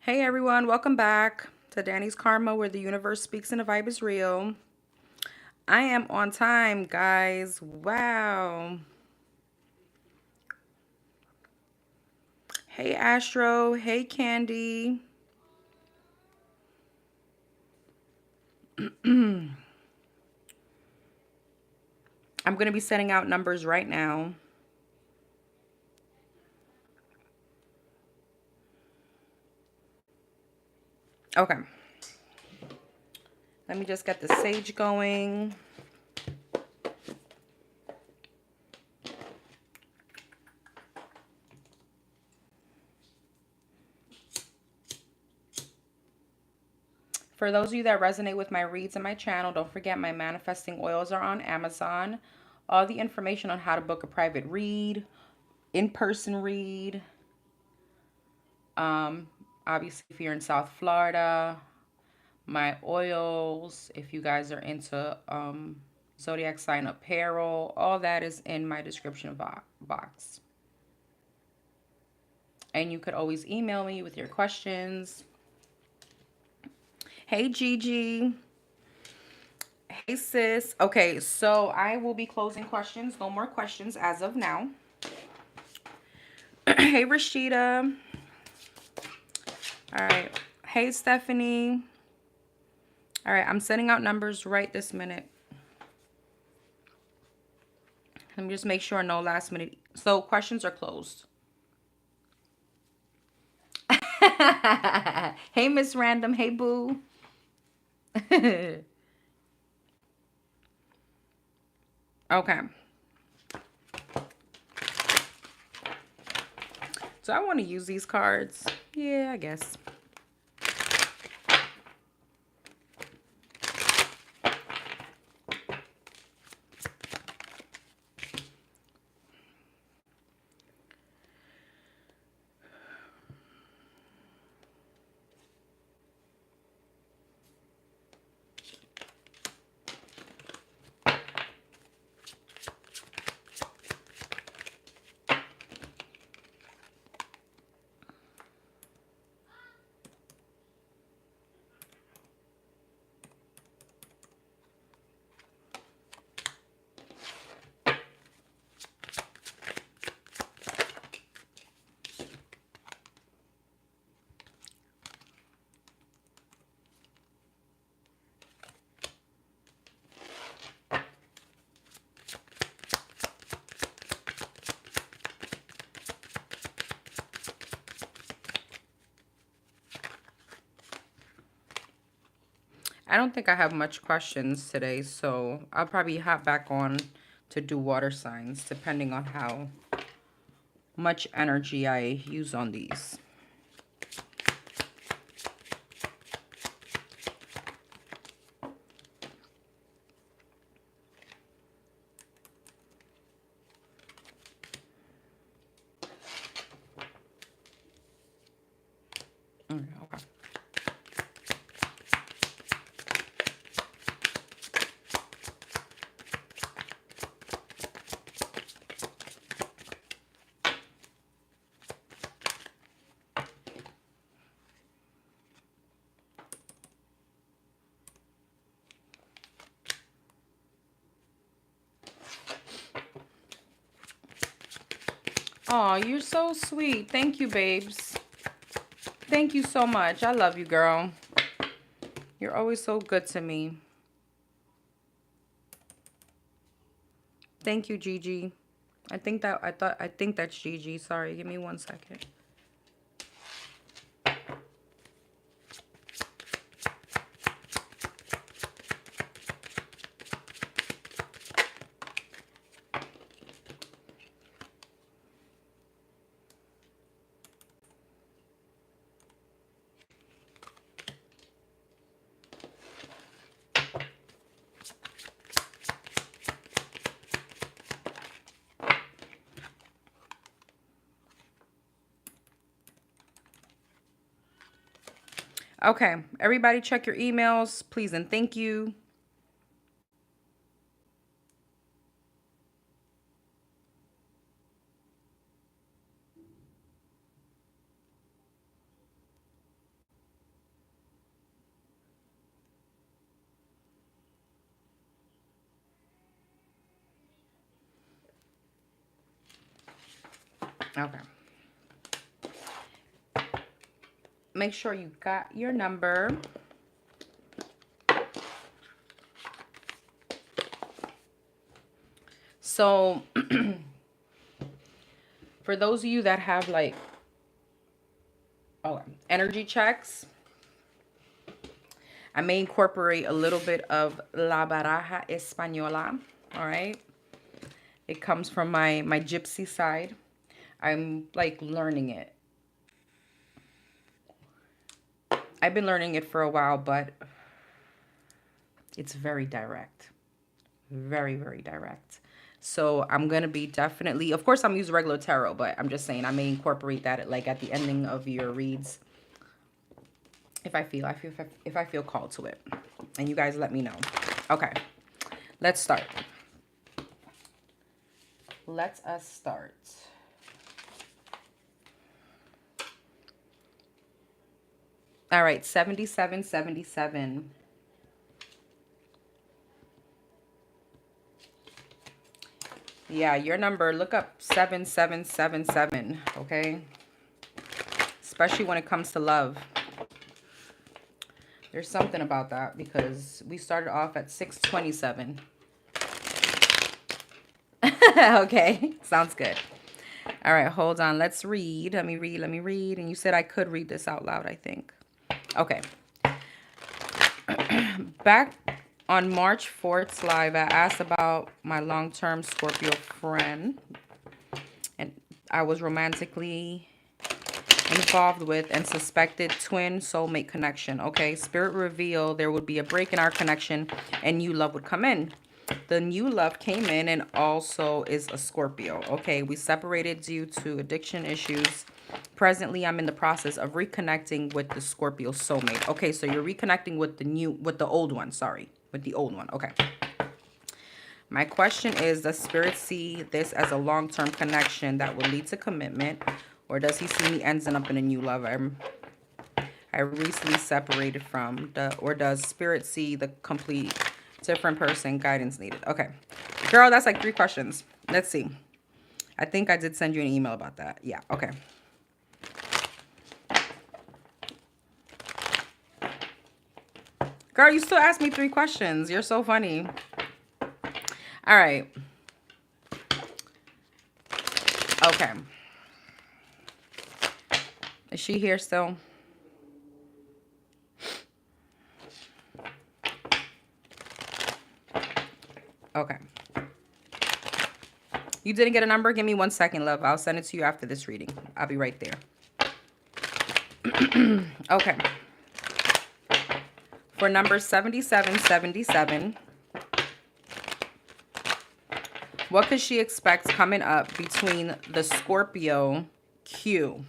Hey everyone, welcome back to Danny's Karma, where the universe speaks and the vibe is real. I am on time, guys. Wow. Hey Astro. Hey Candy. I'm going to be sending out numbers right now. Okay. Let me just get the sage going. For those of you that resonate with my reads and my channel, don't forget my manifesting oils are on Amazon. All the information on how to book a private read, in-person read. Obviously, if you're in South Florida, my oils, if you guys are into zodiac sign apparel, all that is in my description box. And you could always email me with your questions. Hey Gigi. Hey sis. Okay, so I will be closing questions. No more questions as of now. Hey Rashida. All right. Hey Stephanie. All right, I'm sending out numbers right this minute. Let me just make sure no last minute. So questions are closed. Hey Miss Random. Hey Boo. Okay. So I want to use these cards. Yeah, I guess. I don't think I have much questions today, so I'll probably hop back on to do water signs depending on how much energy I use on these. Okay. Oh, you're so sweet. Thank you, babes. Thank you so much. I love you, girl. You're always so good to me. Thank you, Gigi. I think that's Gigi. Sorry, give me 1 second. Okay, everybody check your emails, please and thank you. Okay. Make sure you got your number. So for those of you that have like energy checks, I may incorporate a little bit of La Baraja Española. All right. It comes from my gypsy side. I'm like learning it. I've been learning it for a while, but it's very direct. Very, very direct. So I'm going to be definitely, of course I'm using regular tarot, but I'm just saying I may incorporate that at like at the ending of your reads. If I feel called to it. And you guys let me know. Okay. Let's start. Let us start. All right, 7777. Yeah, your number, look up 7777, okay? Especially when it comes to love. There's something about that because we started off at 627. Okay, sounds good. All right, hold on. Let's read. Let me read. And you said I could read this out loud, I think. Okay. Back on March 4th live, I asked about my long-term Scorpio friend. And I was romantically involved with and suspected twin soulmate connection. Okay, Spirit revealed there would be a break in our connection and new love would come in. The new love came in and also is a Scorpio. Okay, we separated due to addiction issues. Presently, I'm in the process of reconnecting with the Scorpio soulmate. Okay, so you're reconnecting with the old one. Sorry, with the old one. Okay. My question is, does Spirit see this as a long-term connection that will lead to commitment? Or does he see me ending up in a new love I recently separated from? Or does Spirit see the complete different person? Guidance needed. Okay. Girl, that's like 3 questions. Let's see. I think I did send you an email about that. Yeah, okay. Girl, you still asked me 3 questions. You're so funny. All right. Okay. Is she here still? Okay. You didn't get a number? Give me 1 second, love. I'll send it to you after this reading. I'll be right there. Okay. For number 7777, what could she expect coming up between the Scorpio Q?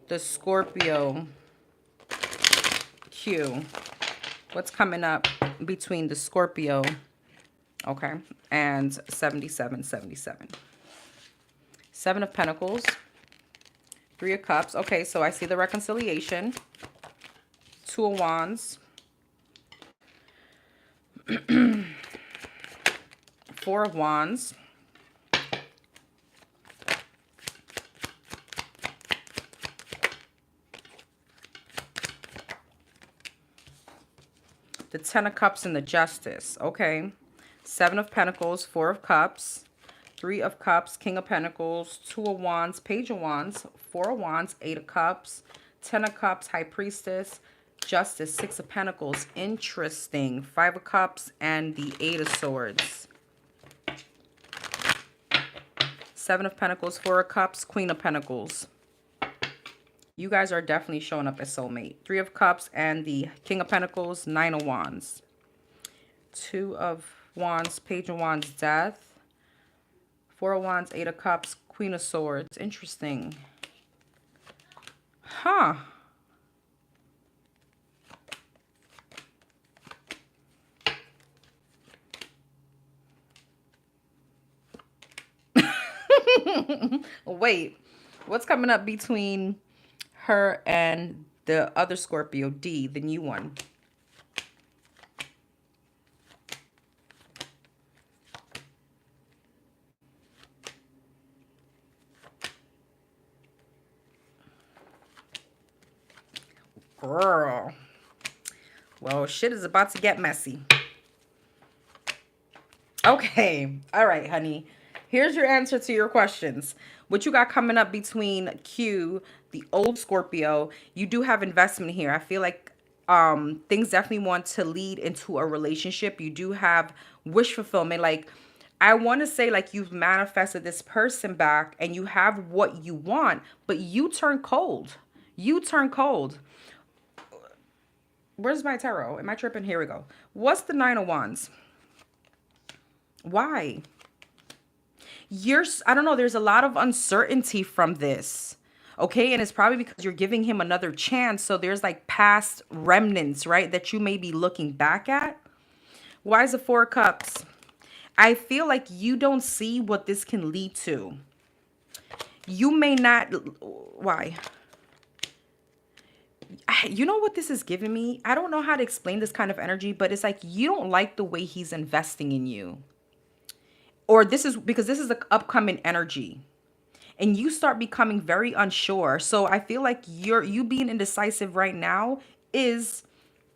The Scorpio Q. What's coming up between the Scorpio, okay, and 7777? 7 of Pentacles, 3 of Cups. Okay, so I see the reconciliation. 2 of Wands. 4 of Wands. The 10 of Cups and the Justice. Okay. 7 of Pentacles, 4 of Cups, 3 of Cups, King of Pentacles, 2 of Wands, Page of Wands, 4 of Wands, 8 of Cups, 10 of Cups, High Priestess, Justice, 6 of Pentacles. Interesting. 5 of Cups and the 8 of Swords. 7 of Pentacles, 4 of Cups, Queen of Pentacles. You guys are definitely showing up as soulmate. 3 of Cups and the King of Pentacles, 9 of Wands. 2 of Wands, Page of Wands, Death. 4 of Wands, 8 of Cups, Queen of Swords. Interesting. Huh. Wait. What's coming up between her and the other Scorpio, D, the new one? Girl. Well, shit is about to get messy. Okay. All right, honey. Here's your answer to your questions. What you got coming up between Q, the old Scorpio? You do have investment here. I feel like things definitely want to lead into a relationship. You do have wish fulfillment. Like, I want to say, like, you've manifested this person back and you have what you want, but you turn cold. You turn cold. Where's my tarot? Am I tripping? Here we go. What's the Nine of Wands? Why? I don't know, there's a lot of uncertainty from this. Okay, and it's probably because you're giving him another chance. So there's like past remnants, right, that you may be looking back at. Why is the Four of Cups? I feel like you don't see what this can lead to. You may not. Why? You know what this is giving me? I don't know how to explain this kind of energy, but it's like you don't like the way he's investing in you. Or this is because this is the upcoming energy. And you start becoming very unsure. So I feel like you being indecisive right now is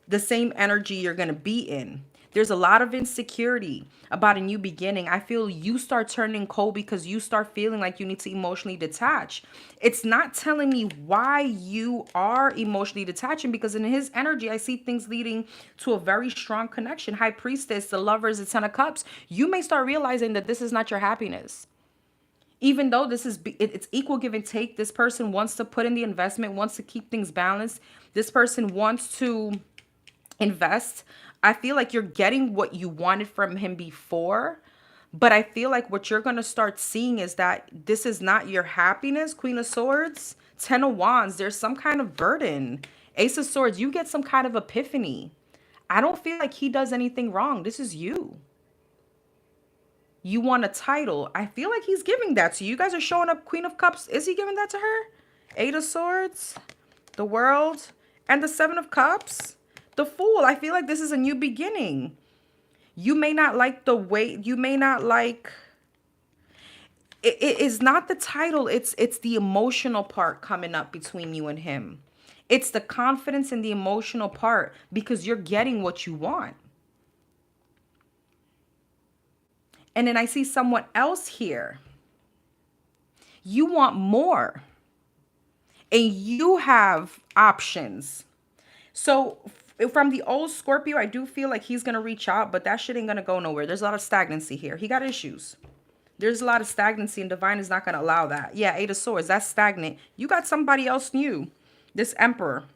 the same energy you're going to be in. There's a lot of insecurity about a new beginning. I feel you start turning cold because you start feeling like you need to emotionally detach. It's not telling me why you are emotionally detaching, because in his energy, I see things leading to a very strong connection. High Priestess, the Lovers, the Ten of Cups. You may start realizing that this is not your happiness. Even though this is, it's equal give and take. This person wants to put in the investment, wants to keep things balanced. This person wants to invest. I feel like you're getting what you wanted from him before, but I feel like what you're going to start seeing is that this is not your happiness. Queen of Swords, Ten of Wands, there's some kind of burden. Ace of Swords, you get some kind of epiphany. I don't feel like he does anything wrong. This is you. You want a title. I feel like he's giving that to you. You guys are showing up Queen of Cups. Is he giving that to her? Eight of Swords, the World, and the Seven of Cups. The Fool. I feel like this is a new beginning. You may not like the way, you may not like, it is not the title. It's the emotional part coming up between you and him. It's the confidence and the emotional part, because you're getting what you want. And then I see someone else here. You want more. And you have options. So from the old Scorpio, I do feel like he's going to reach out, but that shit ain't going to go nowhere. There's a lot of stagnancy here. He got issues. There's a lot of stagnancy, and Divine is not going to allow that. Yeah, Eight of Swords, that's stagnant. You got somebody else new, this Emperor.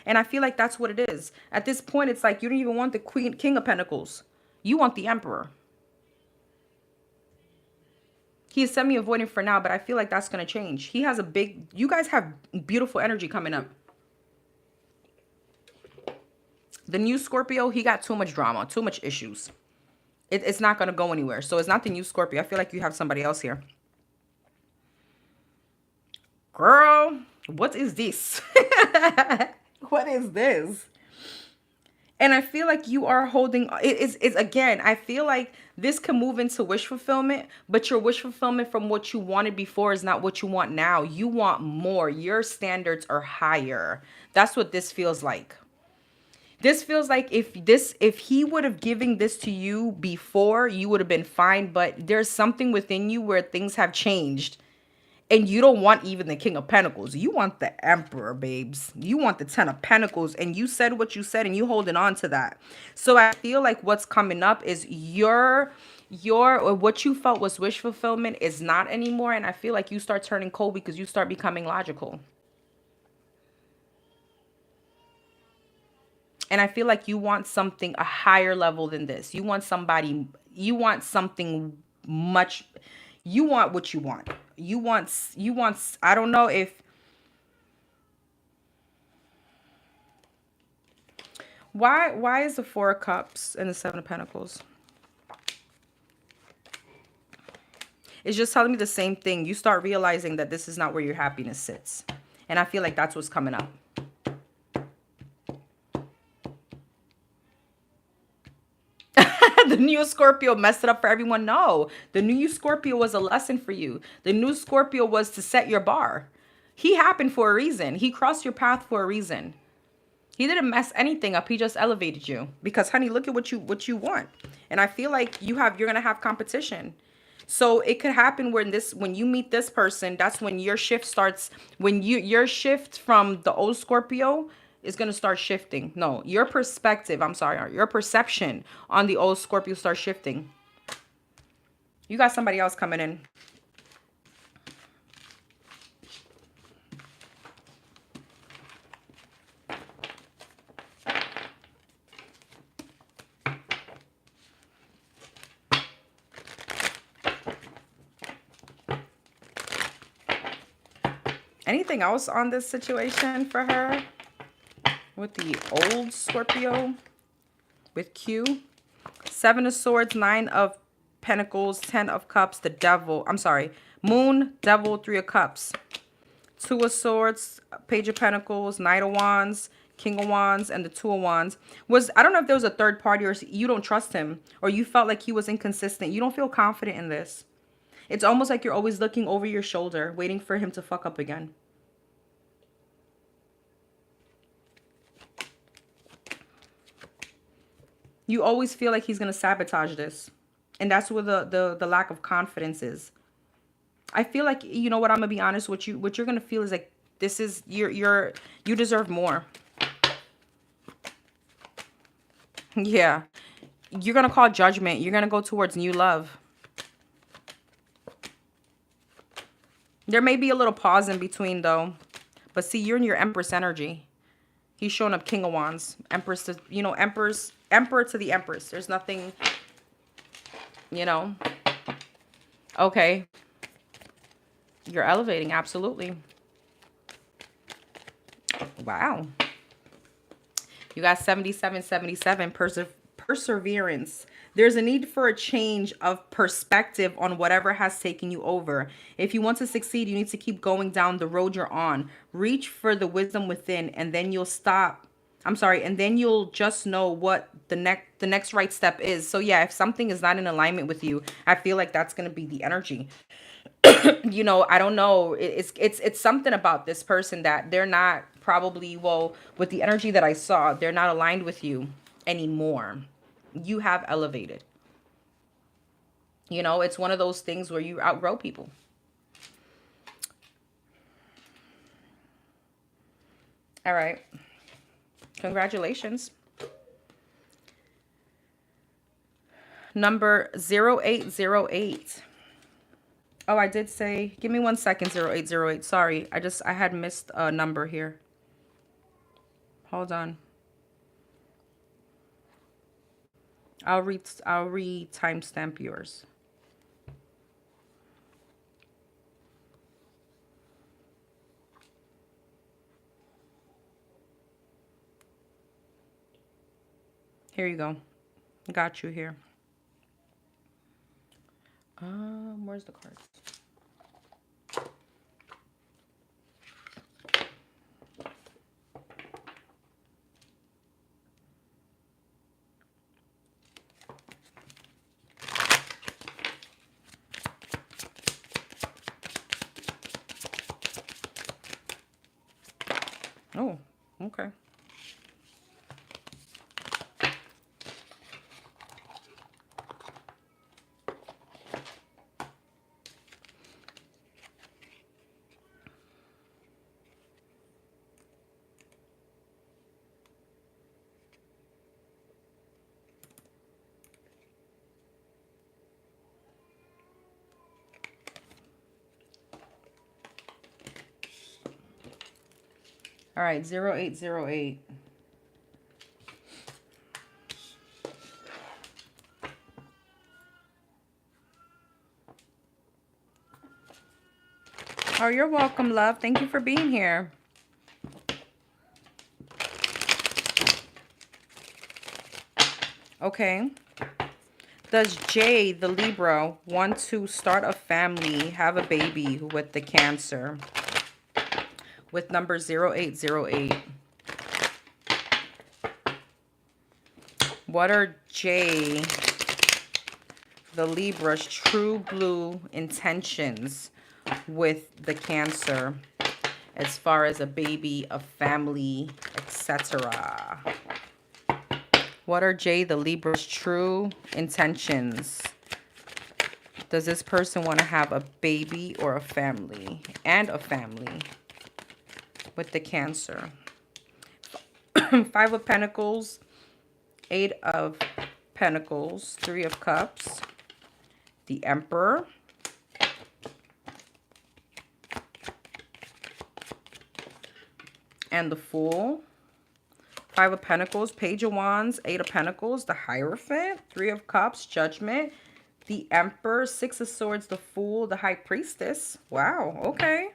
And I feel like that's what it is. At this point, it's like you don't even want the King of Pentacles. You want the Emperor. He is semi-avoidant for now, but I feel like that's going to change. He has a big, you guys have beautiful energy coming up. The new Scorpio, he got too much drama, too much issues. It's not going to go anywhere. So it's not the new Scorpio. I feel like you have somebody else here. Girl, what is this? What is this? And I feel like you are holding, it's again, I feel like this can move into wish fulfillment, but your wish fulfillment from what you wanted before is not what you want now. You want more. Your standards are higher. That's what this feels like. This feels like if he would have given this to you before, you would have been fine. But there's something within you where things have changed. And you don't want even the King of Pentacles. You want the Emperor, babes. You want the Ten of Pentacles. And you said what you said, and you holding on to that. So I feel like what's coming up is what you felt was wish fulfillment is not anymore. And I feel like you start turning cold because you start becoming logical. And I feel like you want something a higher level than this. You want something much, you want what you want. You want, I don't know if, why is the Four of Cups and the Seven of Pentacles? It's just telling me the same thing. You start realizing that this is not where your happiness sits. And I feel like that's what's coming up. The new Scorpio messed it up for everyone. No, the new Scorpio was a lesson for you. The new Scorpio was to set your bar. He happened for a reason. He crossed your path for a reason. He didn't mess anything up. He just elevated you. Because honey, look at what you want. And I feel like you're gonna have competition. So it could happen when you meet this person, that's when your shift starts, when your shift from the old Scorpio is gonna start shifting. No, your perspective, I'm sorry, your perception on the old Scorpio starts shifting. You got somebody else coming in. Anything else on this situation for her with the old Scorpio with Q? 7 of Swords, 9 of Pentacles, 10 of Cups, the Devil. I'm sorry. Moon, Devil, 3 of Cups. 2 of Swords, Page of Pentacles, Knight of Wands, King of Wands, and the 2 of Wands. I don't know if there was a third party or you don't trust him or you felt like he was inconsistent. You don't feel confident in this. It's almost like you're always looking over your shoulder, waiting for him to fuck up again. You always feel like he's going to sabotage this. And that's where the lack of confidence is. I feel like, you know what, I'm going to be honest, what you're going to feel is like, this is, you deserve more. Yeah. You're going to call judgment. You're going to go towards new love. There may be a little pause in between though. But see, you're in your Empress energy. He's showing up King of Wands. Empress to, you know, Emperor to the Empress. There's nothing, you know. Okay. You're elevating, absolutely. Wow. You got 7777, perseverance. There's a need for a change of perspective on whatever has taken you over. If you want to succeed, you need to keep going down the road you're on. Reach for the wisdom within, and then you'll stop. I'm sorry, and then you'll just know what the next right step is. So yeah, if something is not in alignment with you, I feel like that's going to be the energy. You know, I don't know. It's something about this person that they're not probably, well, with the energy that I saw, they're not aligned with you anymore. You have elevated. You know, it's one of those things where you outgrow people. All right. Congratulations. Number 0808. Oh, I did say, give me 1 second, 0808. Sorry, I had missed a number here. Hold on. I'll re-timestamp yours. Here you go. Got you here. Where's the cards? Oh, okay. All right, 0808. Oh, you're welcome, love. Thank you for being here. Okay. Does Jay, the Libra, want to start a family, have a baby with the Cancer? With number 0808. What are Jay, the Libra's true blue intentions with the Cancer? as far as a baby, a family, etc. What are Jay the Libra's true intentions? Does this person want to have a baby or a family? And a family with the Cancer. Five of Pentacles, Eight of Pentacles, Three of Cups, the Emperor, and the Fool. Five of Pentacles, Page of Wands, Eight of Pentacles, the Hierophant, Three of Cups, Judgment, the Emperor, Six of Swords, the Fool, the High Priestess. Wow, okay.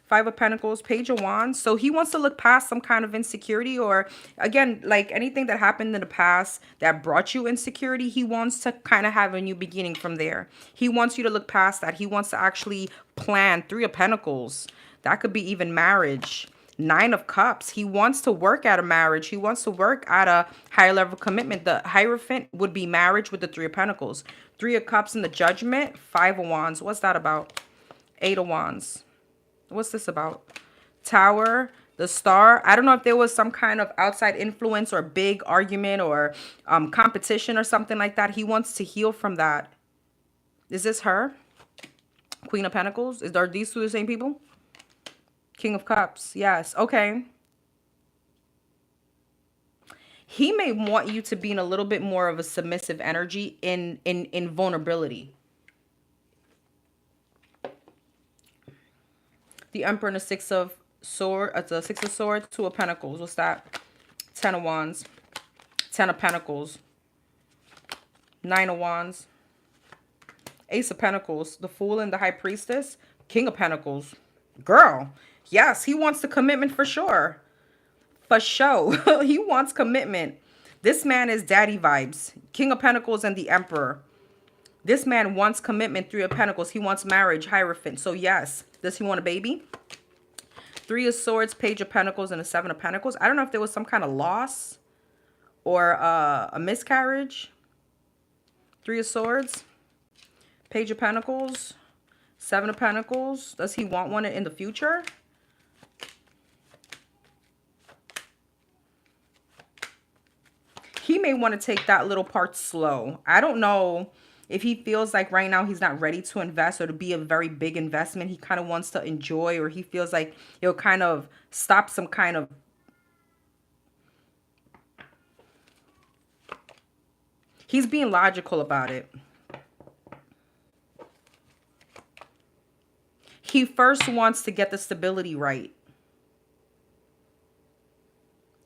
Five of Pentacles, Page of Wands. So he wants to look past some kind of insecurity, or again, like anything that happened in the past that brought you insecurity, he wants to kind of have a new beginning from there. He wants you to look past that. He wants to actually plan. Three of Pentacles. That could be even marriage. Nine of Cups. He wants to work at a marriage. He wants to work at a higher level commitment. The Hierophant would be marriage with the Three of Pentacles. Three of Cups in the Judgment. Five of Wands. What's that about? Eight of Wands. What's this about? Tower, the Star. I don't know if there was some kind of outside influence or big argument or competition or something like that. He wants to heal from that. Is this her? Queen of Pentacles? Are these two the same people? King of Cups. Yes. Okay. He may want you to be in a little bit more of a submissive energy in vulnerability. The Emperor and the Six of Swords. The Six of Swords, Two of Pentacles. What's that? Ten of Wands. Ten of Pentacles. Nine of Wands. Ace of Pentacles. The Fool and the High Priestess. King of Pentacles. Girl. Yes, he wants the commitment for sure. For sure. He wants commitment. This man is daddy vibes. King of Pentacles and the Emperor. This man wants commitment. Three of Pentacles. He wants marriage. Hierophant. So yes. Does he want a baby? Three of Swords, Page of Pentacles, and the Seven of Pentacles. I don't know if there was some kind of loss or a miscarriage. Three of Swords, Page of Pentacles, Seven of Pentacles. Does he want one in the future? He may want to take that little part slow. I don't know if he feels like right now he's not ready to invest or to be a very big investment. He kind of wants to enjoy, or he feels like it'll kind of stop some kind of... He's being logical about it. He first wants to get the stability right.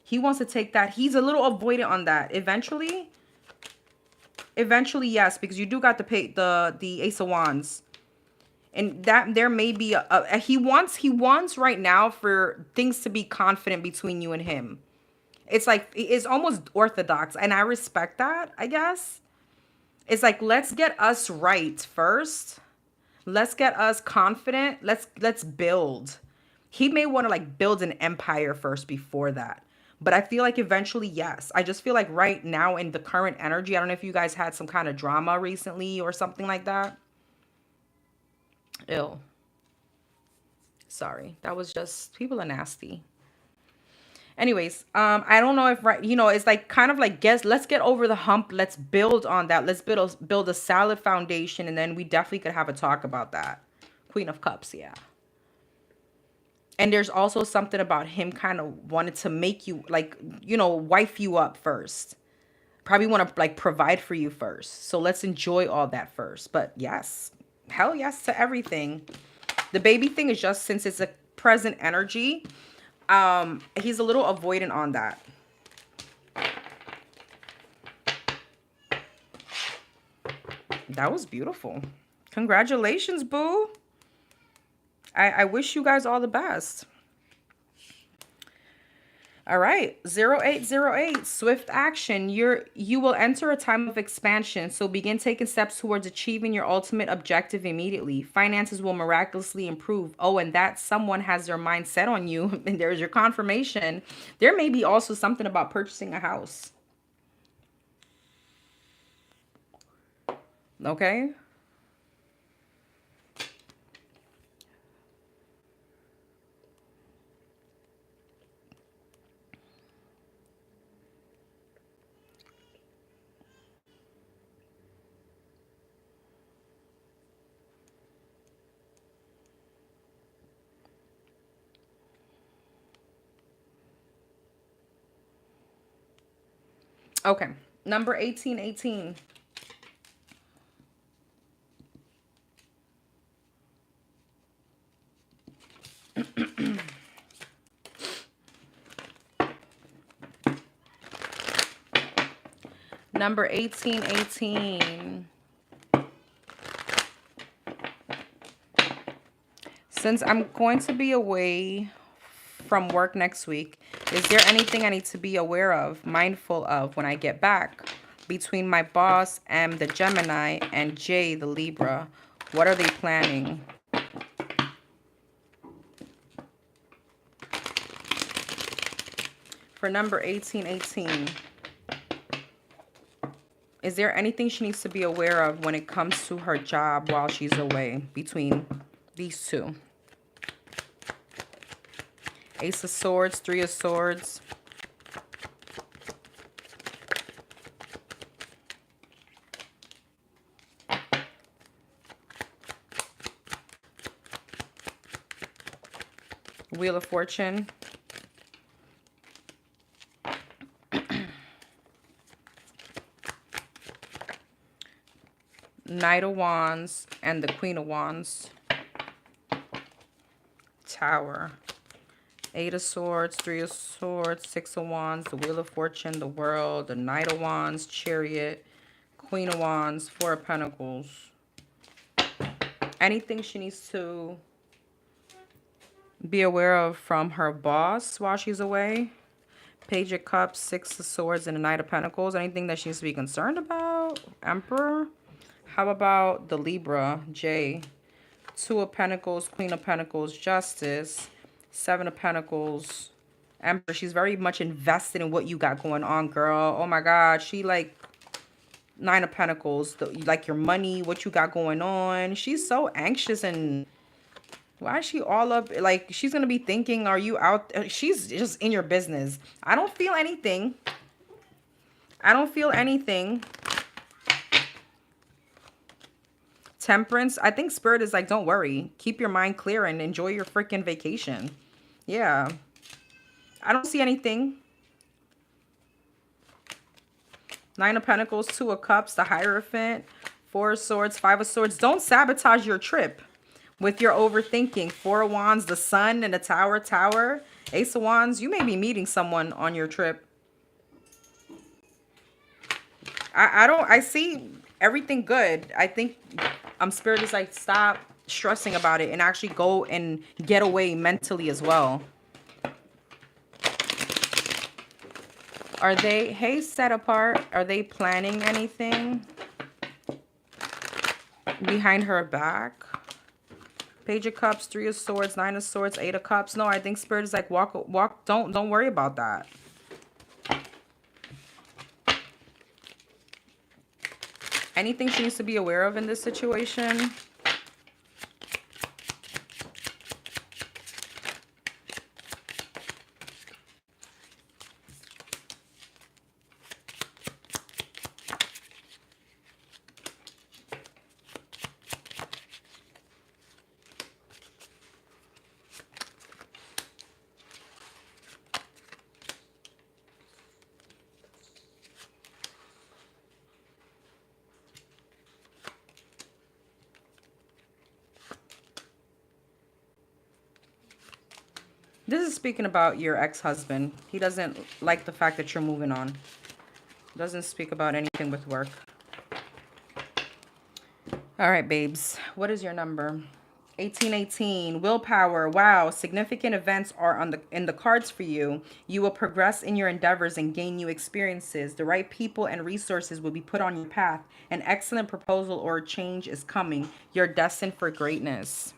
He wants to take that. He's a little avoidant on that. Eventually, yes, because you do got the Ace of Wands. And that there may be he wants right now for things to be confident between you and him. It's like, it's almost orthodox, and I respect that, I guess. It's like, let's get us right first. Let's get us confident. Let's build. He may want to like build an empire first before that. But I feel like eventually, yes. I just feel like right now in the current energy, I don't know if you guys had some kind of drama recently or something like that. Ew. Sorry. That was just, people are nasty. Anyways, I don't know if, right, you know, it's like kind of like, let's get over the hump. Let's build on that. Let's build a solid foundation. And then we definitely could have a talk about that. Queen of Cups, yeah. And there's also something about him kind of wanted to make you, like, you know, wife you up first. Probably want to, like, provide for you first. So let's enjoy all that first. But yes, hell yes to everything. The baby thing is just, since it's a present energy, he's a little avoidant on that. That was beautiful. Congratulations, boo. I wish you guys all the best. All right, 0808, swift action. You will enter a time of expansion, so begin taking steps towards achieving your ultimate objective immediately. Finances will miraculously improve. Oh, and that someone has their mind set on you, and there's your confirmation. There may be also something about purchasing a house. Okay. Okay. Number 1818. Number 1818. Since I'm going to be away from work next week, is there anything I need to be aware of, mindful of when I get back? Between my boss, M, the Gemini, and J, the Libra, what are they planning? For number 1818, is there anything she needs to be aware of when it comes to her job while she's away between these two? Ace of Swords, Three of Swords. Wheel of Fortune. Knight of Wands and the Queen of Wands. Tower. Eight of Swords, Three of Swords, Six of Wands, the Wheel of Fortune, the World, the Knight of Wands, Chariot, Queen of Wands, Four of Pentacles. Anything she needs to be aware of from her boss while she's away? Page of Cups, Six of Swords, and the Knight of Pentacles. Anything that she needs to be concerned about? Emperor. How about the Libra, J? Two of Pentacles, Queen of Pentacles, Justice, Seven of Pentacles, Emperor. She's very much invested in what you got going on, girl. Oh my God. She like Nine of Pentacles, like your money, what you got going on. She's so anxious, and why is she all up? Like, she's going to be thinking, are you out? She's just in your business. I don't feel anything. I don't feel anything. Temperance. I think Spirit is like, don't worry. Keep your mind clear and enjoy your freaking vacation. Yeah. I don't see anything. Nine of Pentacles, Two of Cups, the Hierophant, Four of Swords, Five of Swords. Don't sabotage your trip with your overthinking. Four of Wands, the Sun, and the Tower. Ace of Wands. You may be meeting someone on your trip. I see everything good. I think Spirit is like, stop stressing about it and actually go and get away mentally as well. Are they, hey, Set Apart, are they planning anything behind her back? Page of Cups, Three of Swords, Nine of Swords, Eight of Cups. No, I think Spirit is like, walk, don't worry about that. Anything she needs to be aware of in this situation? This is speaking about your ex-husband. He doesn't like the fact that you're moving on. Doesn't speak about anything with work. All right, babes. What is your number? 1818. Willpower. Wow. Significant events are in the cards for you. You will progress in your endeavors and gain new experiences. The right people and resources will be put on your path. An excellent proposal or change is coming. You're destined for greatness.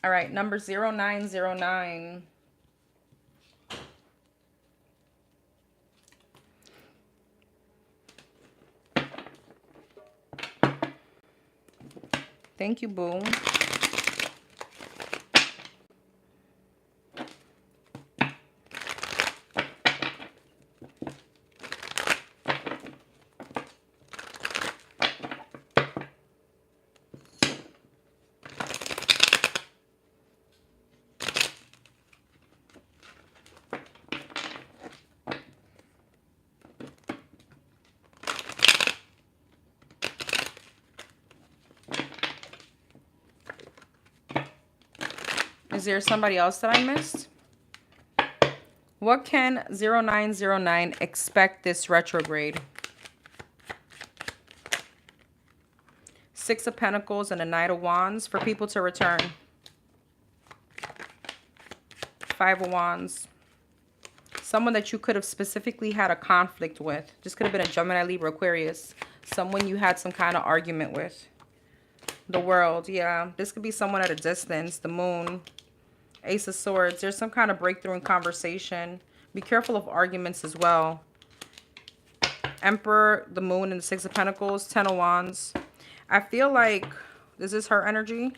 All right, number 0909. Thank you, boo. Is there somebody else that I missed? What can 0909 expect this retrograde? Six of Pentacles and a Knight of Wands for people to return. Five of Wands. Someone that you could have specifically had a conflict with. This could have been a Gemini, Libra, Aquarius. Someone you had some kind of argument with. The World, yeah. This could be someone at a distance. The Moon. Ace of Swords. There's some kind of breakthrough in conversation. Be careful of arguments as well. Emperor, the Moon, and the Six of Pentacles. Ten of Wands. I feel like, is this her energy?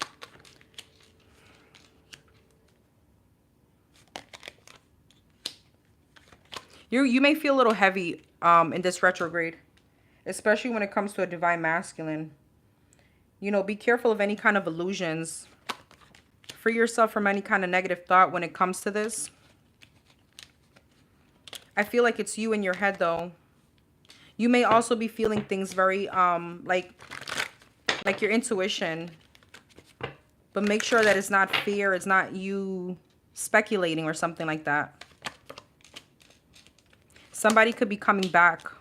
You may feel a little heavy in this retrograde, especially when it comes to a divine masculine. You know, be careful of any kind of illusions. Free yourself from any kind of negative thought when it comes to this. I feel like it's you in your head, though. You may also be feeling things very, like your intuition. But make sure that it's not fear. It's not you speculating or something like that. Somebody could be coming back.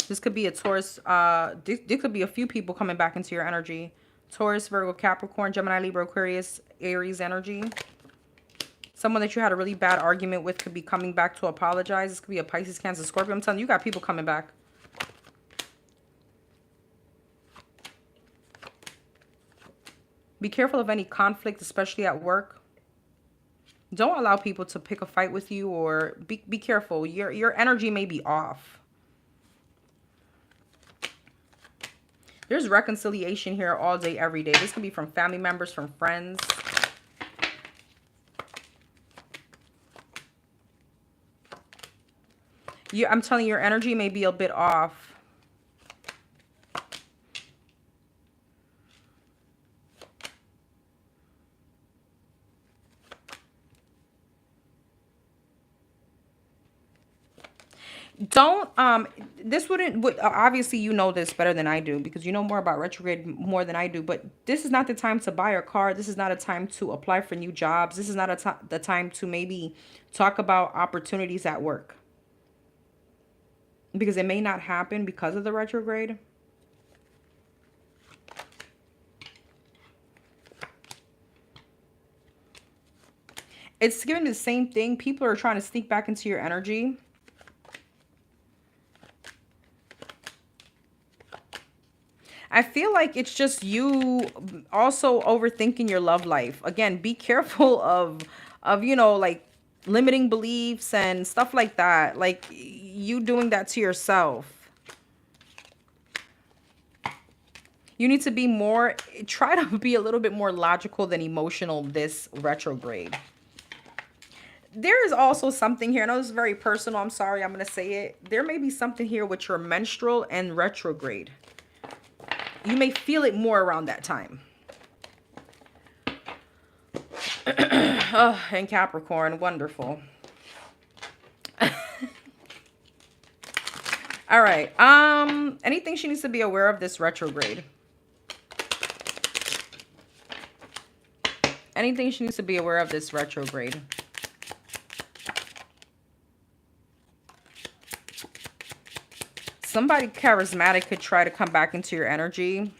This could be a Taurus. There could be a few people coming back into your energy. Taurus, Virgo, Capricorn, Gemini, Libra, Aquarius, Aries energy. Someone that you had a really bad argument with could be coming back to apologize. This could be a Pisces, Cancer, Scorpio. I'm telling you, you got people coming back. Be careful of any conflict, especially at work. Don't allow people to pick a fight with you, or be careful. Your energy may be off. There's reconciliation here all day, every day. This can be from family members, from friends. I'm telling you, your energy may be a bit off. Don't, this wouldn't, obviously you know this better than I do, because you know more about retrograde more than I do, but this is not the time to buy a car. This is not a time to apply for new jobs. This is not the time to maybe talk about opportunities at work, because it may not happen because of the retrograde. It's giving the same thing. People are trying to sneak back into your energy. I feel like it's just you also overthinking your love life. Again, be careful of you know, like limiting beliefs and stuff like that. Like you doing that to yourself. You need to be more, try to be a little bit more logical than emotional this retrograde. There is also something here. I know this is very personal. I'm sorry, I'm going to say it. There may be something here with your menstrual and retrograde. You may feel it more around that time. Oh, and Capricorn, wonderful. All right. Anything she needs to be aware of this retrograde? Anything she needs to be aware of this retrograde? Somebody charismatic could try to come back into your energy.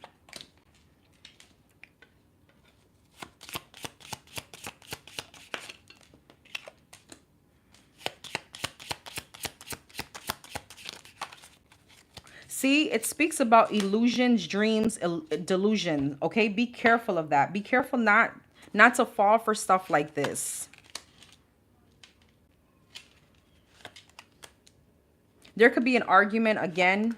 See, it speaks about illusions, dreams, delusion. Okay, be careful of that. Be careful not to fall for stuff like this. There could be an argument again.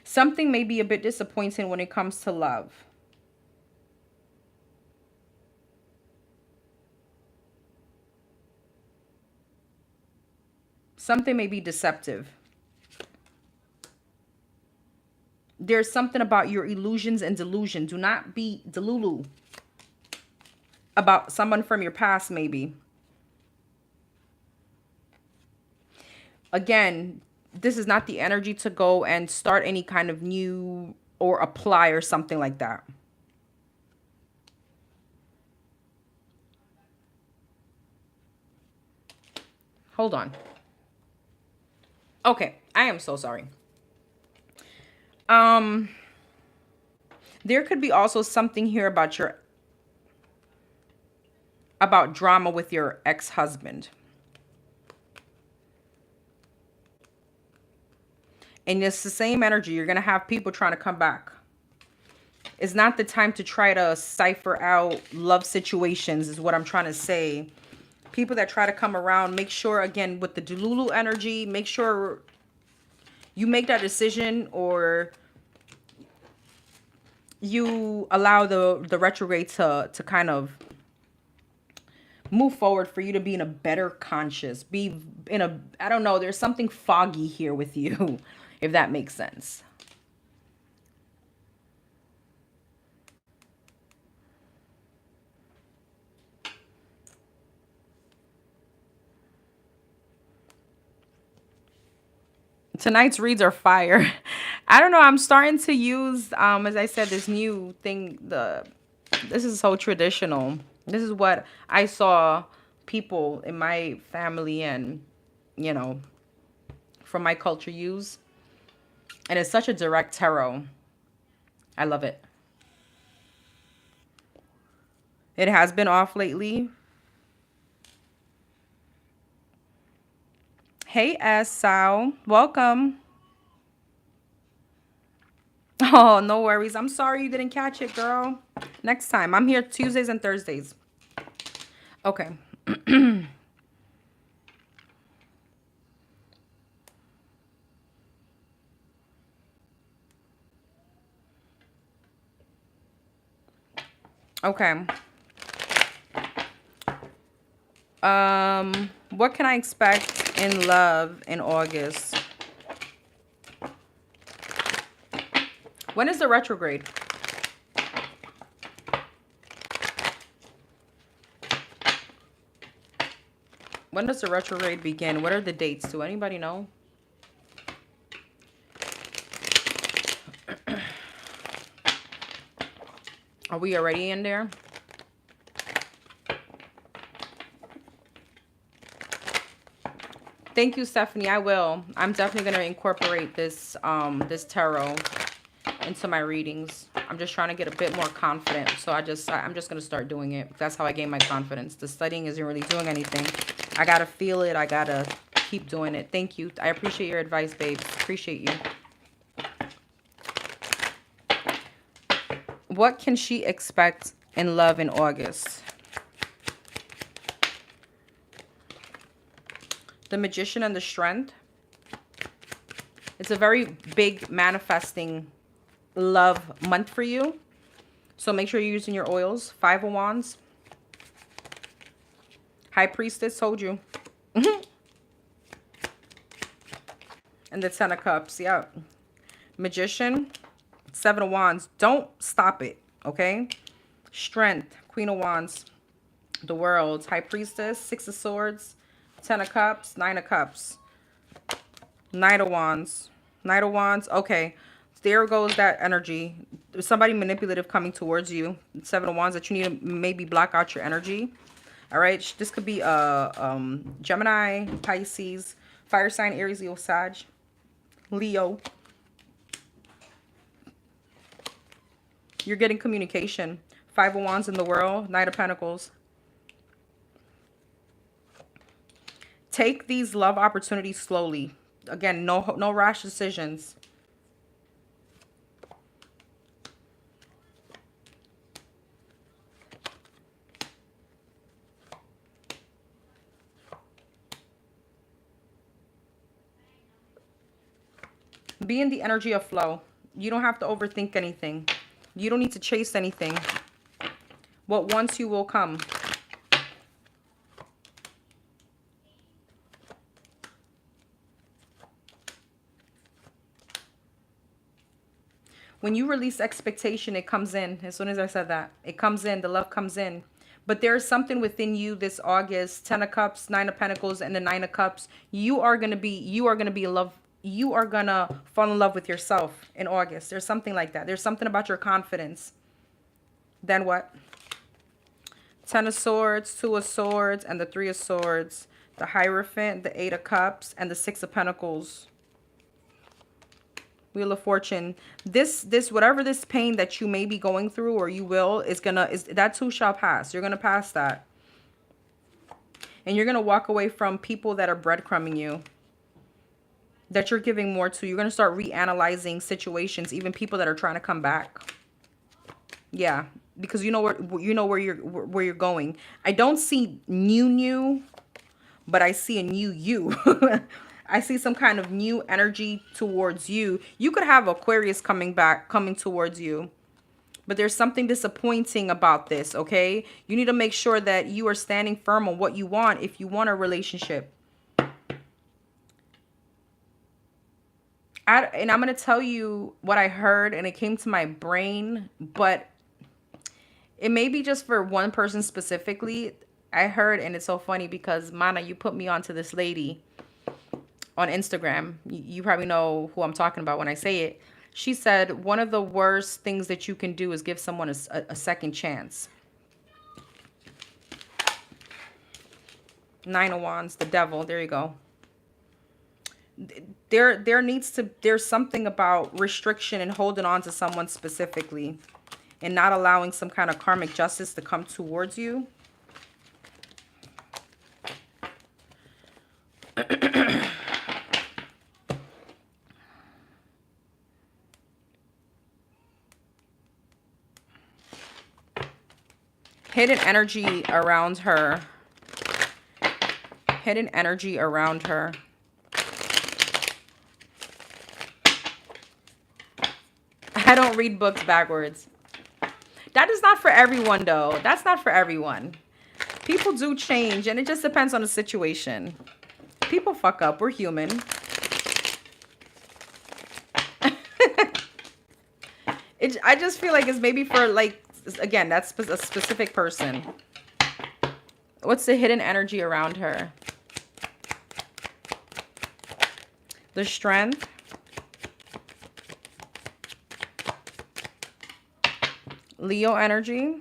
Something may be a bit disappointing when it comes to love. Something may be deceptive. There's something about your illusions and delusion. Do not be delulu about someone from your past, maybe. Again, this is not the energy to go and start any kind of new or apply or something like that. Hold on. Okay, I am so sorry. Um, there could be also something here about drama with your ex-husband. And it's the same energy. You're going to have people trying to come back. It's not the time to try to cipher out love situations, is what I'm trying to say. People that try to come around, make sure, again, with the Delulu energy, make sure you make that decision, or you allow the retrograde to kind of move forward for you to be in a better conscious, be in a, I don't know, there's something foggy here with you, if that makes sense. Tonight's reads are fire. I don't know, I'm starting to use, as I said, this new thing, this is so traditional. This is what I saw people in my family and, you know, from my culture use. And it's such a direct tarot. I love it. It has been off lately. Hey, S. Sal. Welcome. Oh, no worries. I'm sorry you didn't catch it, girl. Next time. I'm here Tuesdays and Thursdays. Okay. Okay. What can I expect in love in August? When is the retrograde? When does the retrograde begin? What are the dates? Do anybody know? Are we already in there? Thank you, Stephanie. I will. I'm definitely going to incorporate this tarot into my readings. I'm just trying to get a bit more confident. So I'm just going to start doing it. That's how I gain my confidence. The studying isn't really doing anything. I got to feel it. I got to keep doing it. Thank you. I appreciate your advice, babes. Appreciate you. What can she expect in love in August? The Magician and the Strength. It's a very big manifesting love month for you. So make sure you're using your oils. 5 of Wands. High Priestess, told you. And the 10 of Cups, yeah. Magician, 7 of Wands. Don't stop it, okay? Strength, Queen of Wands. The World, High Priestess, 6 of Swords. 10 of Cups, 9 of Cups. Knight of Wands. Knight of Wands, okay. There goes that energy. There's somebody manipulative coming towards you. 7 of Wands that you need to maybe block out your energy. All right, this could be Gemini, Pisces, fire sign, Aries, Leo, Sag, Leo. You're getting communication. 5 of Wands in the World, Knight of Pentacles. Take these love opportunities slowly. Again, no rash decisions. Be in the energy of flow. You don't have to overthink anything. You don't need to chase anything. What wants you will come. When you release expectation, it comes in. As soon as I said that, it comes in. The love comes in. But there's something within you this August, 10 of Cups, 9 of Pentacles, and the 9 of Cups. You are going to be in love. You are going to fall in love with yourself in August. There's something like that. There's something about your confidence. Then what? 10 of Swords, 2 of Swords, and the 3 of Swords. The Hierophant, the 8 of Cups, and the 6 of Pentacles. Wheel of Fortune. This whatever this pain that you may be going through, or you will, that too shall pass. You're gonna pass that. And you're gonna walk away from people that are breadcrumbing you, that you're giving more to. You're gonna start reanalyzing situations, even people that are trying to come back. Yeah, because you know where you're going. I don't see new, but I see a new you. I see some kind of new energy towards you. You could have Aquarius coming towards you. But there's something disappointing about this, okay? You need to make sure that you are standing firm on what you want if you want a relationship. And I'm going to tell you what I heard, and it came to my brain, but it may be just for one person specifically. I heard, and it's so funny because, Mana, you put me onto this lady on Instagram. You probably know who I'm talking about when I say it. She said one of the worst things that you can do is give someone a second chance. 9 of Wands, the Devil. There you go. There's something about restriction and holding on to someone specifically and not allowing some kind of karmic justice to come towards you. Hidden energy around her. Hidden energy around her. I don't read books backwards. That is not for everyone, though. That's not for everyone. People do change, and it just depends on the situation. People fuck up. We're human. I just feel like it's maybe for, like, again, that's a specific person. What's the hidden energy around her? The Strength. Leo energy.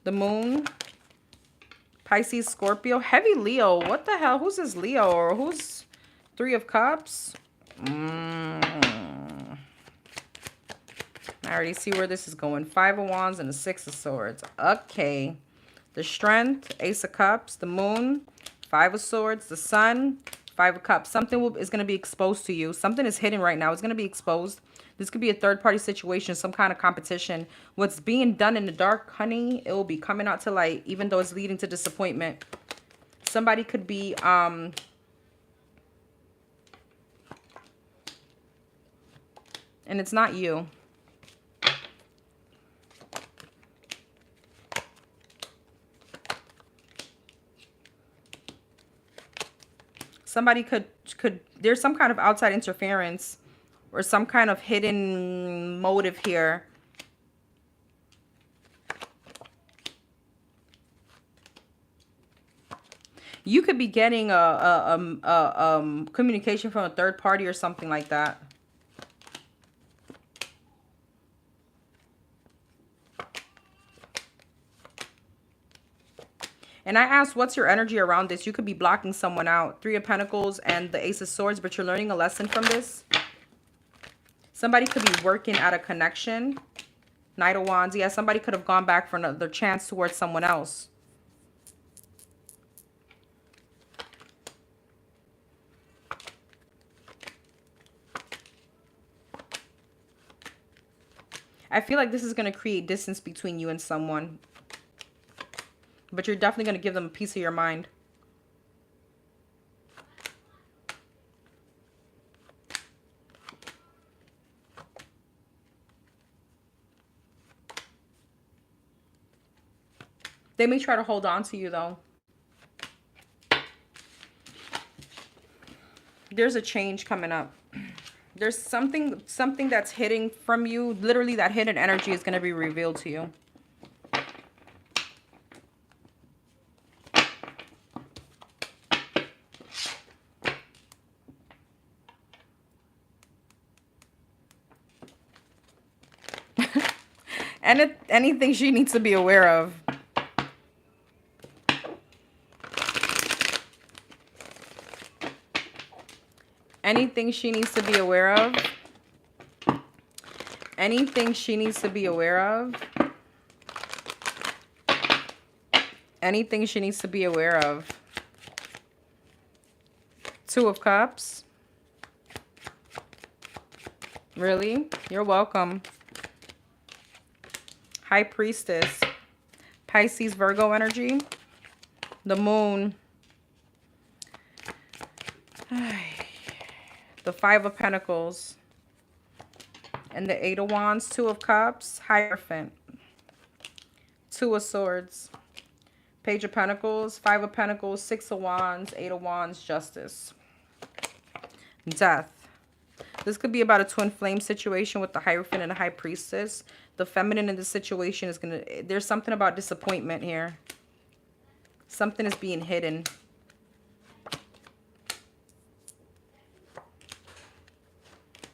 The Moon. Pisces, Scorpio. Heavy Leo. What the hell? Who's this Leo? Or who's 3 of Cups? I already see where this is going. 5 of Wands and the 6 of Swords. Okay. The Strength, Ace of Cups, the Moon, 5 of Swords, the Sun, 5 of Cups. Something is going to be exposed to you. Something is hidden right now. It's going to be exposed. This could be a third-party situation, some kind of competition. What's being done in the dark, honey, it will be coming out to light, even though it's leading to disappointment. Somebody could be... and it's not you. Somebody could there's some kind of outside interference or some kind of hidden motive here. You could be getting a communication from a third party or something like that. And I asked, what's your energy around this? You could be blocking someone out. 3 of Pentacles and the Ace of Swords, but you're learning a lesson from this. Somebody could be working at a connection. Knight of Wands. Yeah, somebody could have gone back for another chance towards someone else. I feel like this is going to create distance between you and someone. But you're definitely going to give them a piece of your mind. They may try to hold on to you, though. There's a change coming up. There's something that's hidden from you. Literally, that hidden energy is going to be revealed to you. Anything she needs to be aware of. Anything she needs to be aware of. Anything she needs to be aware of. Anything she needs to be aware of. Two of Cups. Really? You're welcome. High Priestess. Pisces, Virgo energy. The Moon. The Five of Pentacles. And the Eight of Wands. Two of Cups. Hierophant. Two of Swords. Page of Pentacles. Five of Pentacles. Six of Wands. Eight of Wands. Justice. Death. This could be about a twin flame situation with the Hierophant and the High Priestess. The feminine in this situation is going to... There's something about disappointment here. Something is being hidden.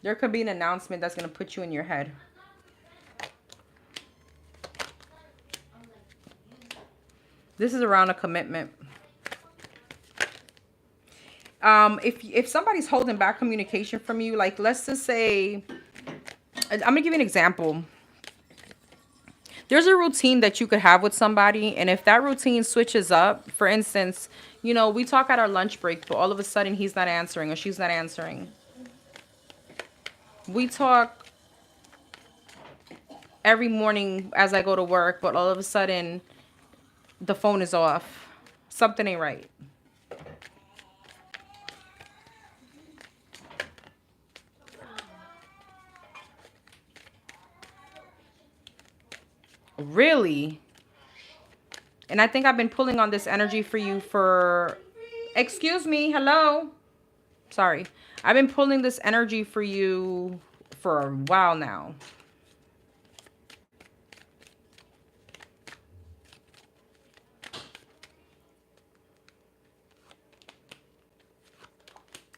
There could be an announcement that's going to put you in your head. This is around a commitment. If somebody's holding back communication from you, like let's just say, I'm going to give you an example. There's a routine that you could have with somebody, and if that routine switches up, for instance, you know, we talk at our lunch break, but all of a sudden he's not answering or she's not answering. We talk every morning as I go to work, but all of a sudden the phone is off. Something ain't right. Really? And I think I've been pulling on this energy for you for... Excuse me. Hello. Sorry. I've been pulling this energy for you for a while now.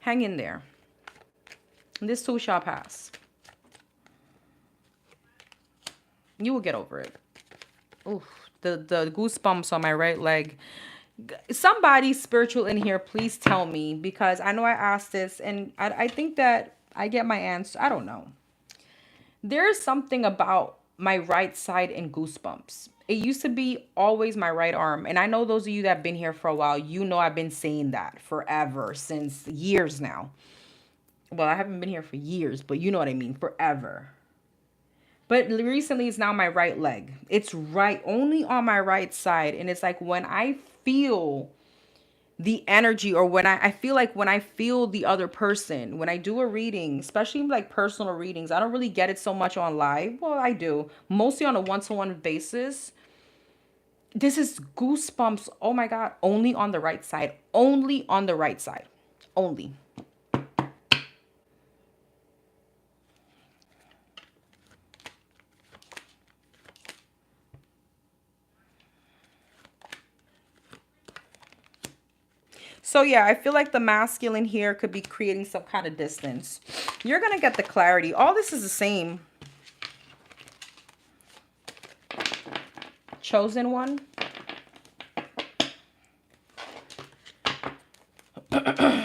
Hang in there. This too shall pass. You will get over it. Oof, the goosebumps on my right leg. Somebody spiritual in here, please tell me, because I know I asked this and I think that I get my answer. I don't know. There's something about my right side and goosebumps. It used to be always my right arm. And I know those of you that have been here for a while, you know I've been saying that forever, since years now. Well, I haven't been here for years, but you know what I mean, forever. But recently it's now my right leg. It's right only on my right side. And it's like when I feel the energy, or when I feel like when I feel the other person, when I do a reading, especially like personal readings, I don't really get it so much on live. Well, I do. Mostly on a one-to-one basis. This is goosebumps. Oh my God. Only on the right side. Only on the right side. Only. So yeah, I feel like the masculine here could be creating some kind of distance. You're going to get the clarity. All this is the same. Chosen one. But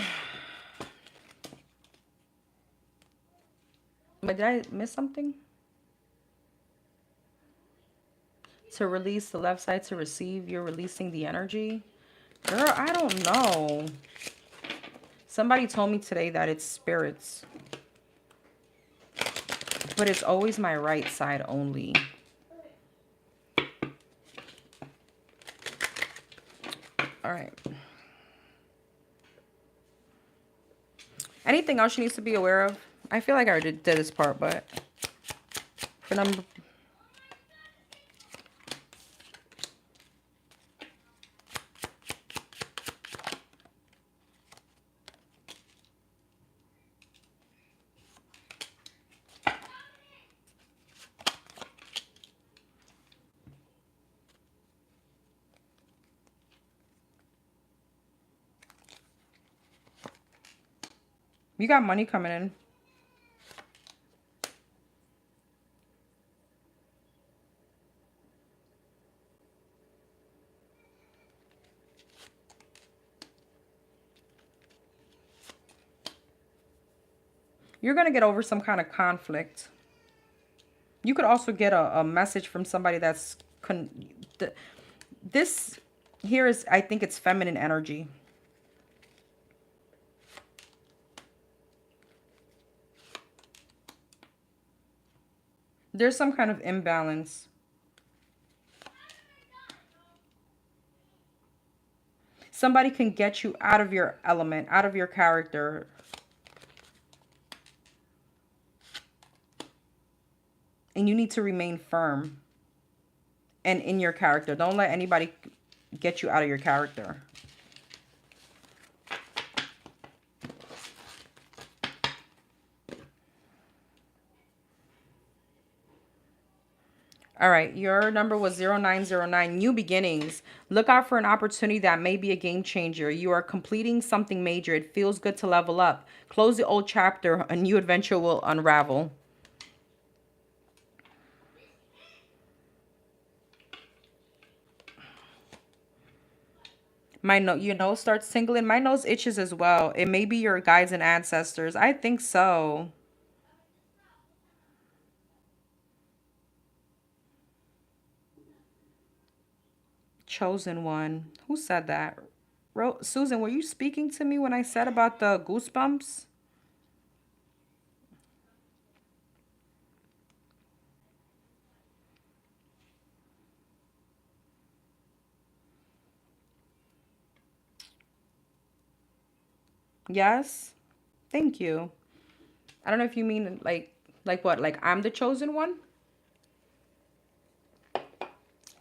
did I miss something? To release the left side to receive, you're releasing the energy. Girl, I don't know. Somebody told me today that it's spirits. But it's always my right side only. All right. Anything else she needs to be aware of? I feel like I already did this part, but for number... You got money coming in. You're going to get over some kind of conflict. You could also get a message from somebody that's... This here is, I think it's feminine energy. There's some kind of imbalance. Somebody can get you out of your element, out of your character. And you need to remain firm and in your character. Don't let anybody get you out of your character. All right, your number was 0909, new beginnings. Look out for an opportunity that may be a game changer. You are completing something major. It feels good to level up. Close the old chapter. A new adventure will unravel. Your nose starts tingling. My nose itches as well. It may be your guides and ancestors. I think so. Chosen one. Who said that? Susan, were you speaking to me when I said about the goosebumps? Yes. Thank you. I don't know if you mean like what? Like I'm the chosen one?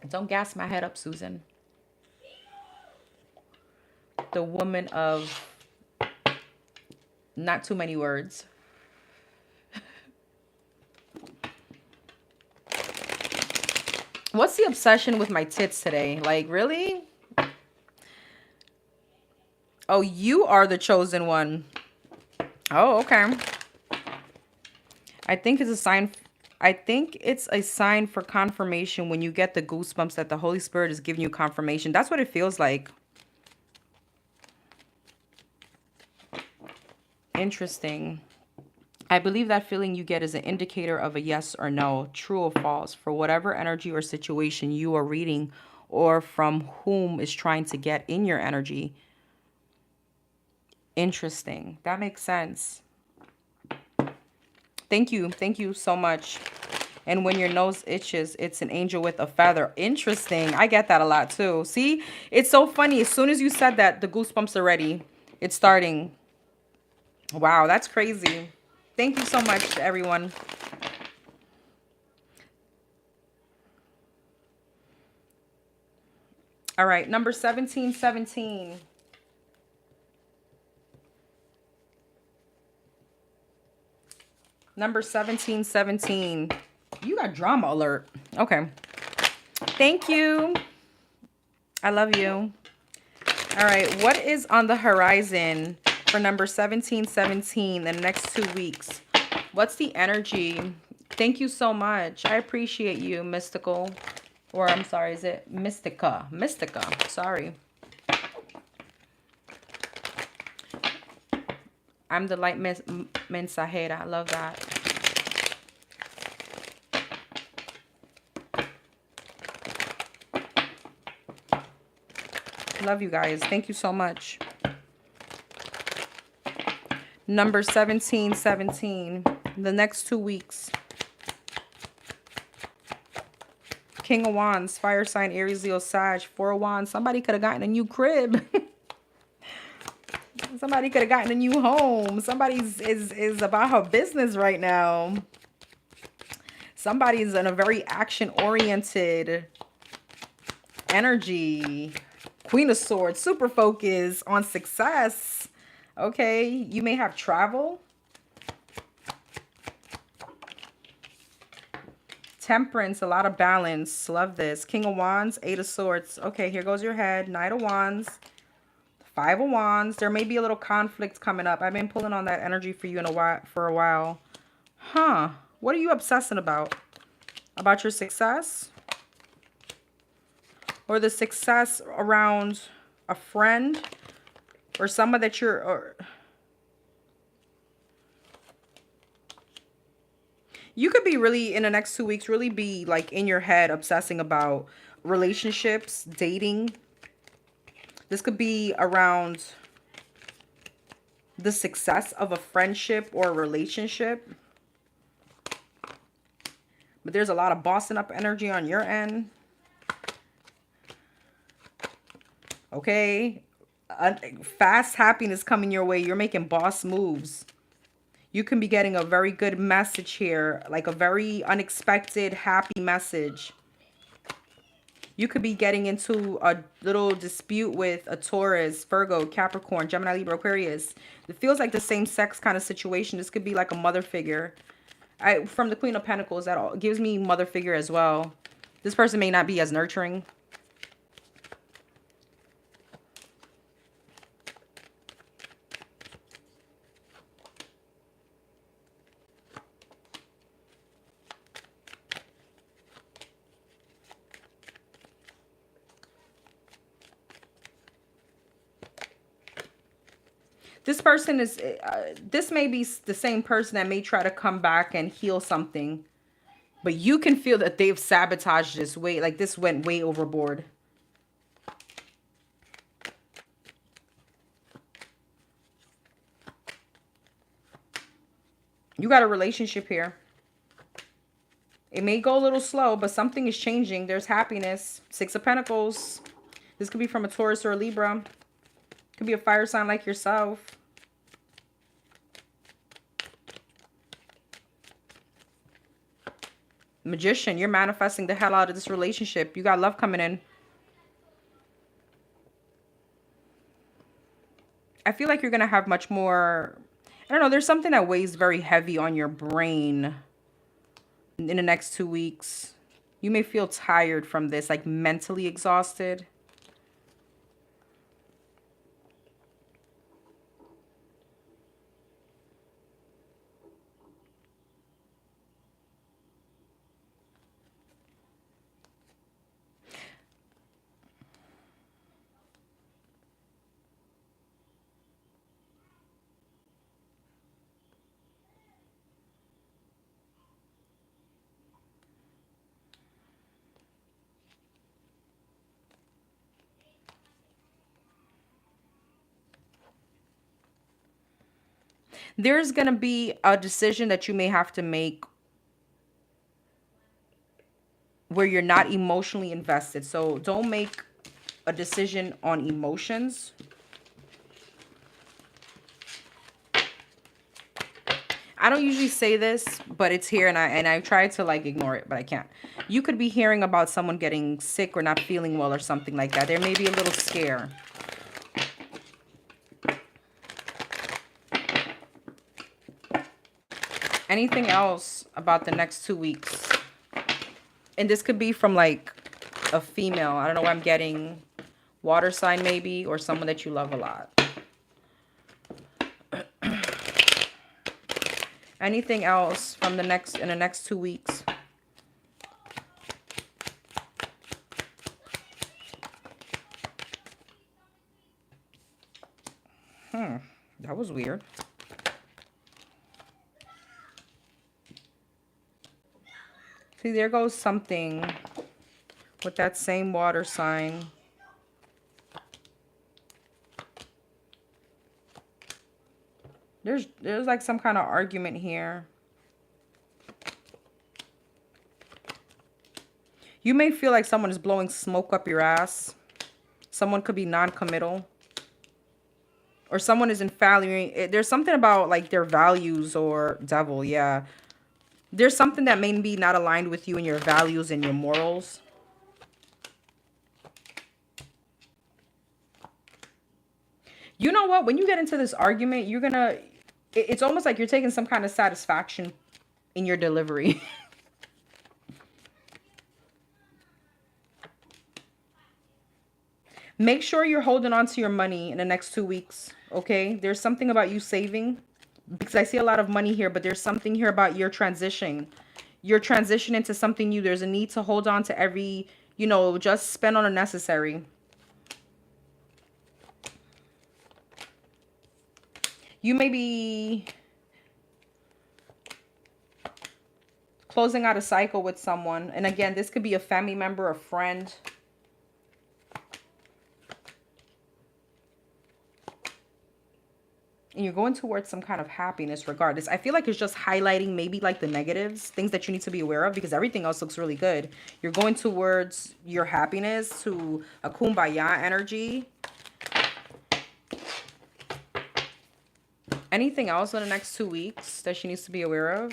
Don't gas my head up, Susan. The woman of not too many words. What's the obsession with my tits today? Like, really? Oh, you are the chosen one. Oh, okay. I think it's a sign. I think it's a sign for confirmation when you get the goosebumps that the Holy Spirit is giving you confirmation. That's what it feels like. Interesting. I believe that feeling you get is an indicator of a yes or no, true or false, for whatever energy or situation you are reading or from whom is trying to get in your energy. Interesting. That makes sense. Thank you. Thank you so much. And when your nose itches, it's an angel with a feather. Interesting. I get that a lot too. See, it's so funny. As soon as you said that, the goosebumps are ready. It's starting. Wow, that's crazy. Thank you so much, everyone. All right, number 1717. Number 1717. You got drama alert. Okay. Thank you. I love you. All right, what is on the horizon for number 1717 in the next 2 weeks? What's the energy? Thank you so much. I appreciate you, Mystical. Or I'm sorry, is it Mystica? Mystica, sorry. I'm the light mensajera. I love that. Love you guys. Thank you so much. Number 1717. The next 2 weeks. King of Wands, fire sign, Aries, Leo, Sag, Four of Wands. Somebody could have gotten a new crib. Somebody could have gotten a new home. Somebody's is about her business right now. Somebody's in a very action-oriented energy. Queen of Swords, super focused on success. Okay, you may have travel. Temperance, a lot of balance. Love this. King of Wands, Eight of Swords. Okay, here goes your head. Knight of Wands. Five of Wands. There may be a little conflict coming up. I've been pulling on that energy for you for a while. Huh. What are you obsessing about? About your success? Or the success around a friend? Or someone that you're... You could be really, in the next 2 weeks, really be like in your head obsessing about relationships, dating. This could be around the success of a friendship or a relationship. But there's a lot of bossing up energy on your end. Okay. Fast happiness coming your way. You're making boss moves. You can be getting a very good message here. Like a very unexpected, happy message. You could be getting into a little dispute with a Taurus, Virgo, Capricorn, Gemini, Libra, Aquarius. It feels like the same sex kind of situation. This could be like a mother figure. From the Queen of Pentacles, that all gives me mother figure as well. This person may not be as nurturing. This person is, this may be the same person that may try to come back and heal something. But you can feel that they've sabotaged this way. Like this went way overboard. You got a relationship here. It may go a little slow, but something is changing. There's happiness. Six of Pentacles. This could be from a Taurus or a Libra. Could be a fire sign like yourself. Magician, you're manifesting the hell out of this relationship. You got love coming in. I feel like you're going to have much more... I don't know. There's something that weighs very heavy on your brain in the next 2 weeks. You may feel tired from this, like mentally exhausted. There's going to be a decision that you may have to make where you're not emotionally invested. So don't make a decision on emotions. I don't usually say this, but it's here, and I try to like ignore it, but I can't. You could be hearing about someone getting sick or not feeling well or something like that. There may be a little scare. Anything else about the next 2 weeks? And this could be from like a female. I don't know what I'm getting. Water sign maybe, or someone that you love a lot. Anything else from in the next 2 weeks? That was weird. See, there goes something with that same water sign. There's like some kind of argument here. You may feel like someone is blowing smoke up your ass. Someone could be non-committal. Or someone isn't valuing. There's something about like their values or devil, yeah. There's something that may be not aligned with you and your values and your morals. You know what? When you get into this argument, you're going to... It's almost like you're taking some kind of satisfaction in your delivery. Make sure you're holding on to your money in the next 2 weeks, okay? There's something about you saving, because I see a lot of money here, but there's something here about your transition. Your transition into something new. There's a need to hold on to every, you know, just spend on the necessary. You may be... closing out a cycle with someone. And again, this could be a family member, a friend. And you're going towards some kind of happiness regardless. I feel like it's just highlighting maybe like the negatives, things that you need to be aware of, because everything else looks really good. You're going towards your happiness, to a kumbaya energy. Anything else in the next 2 weeks that she needs to be aware of?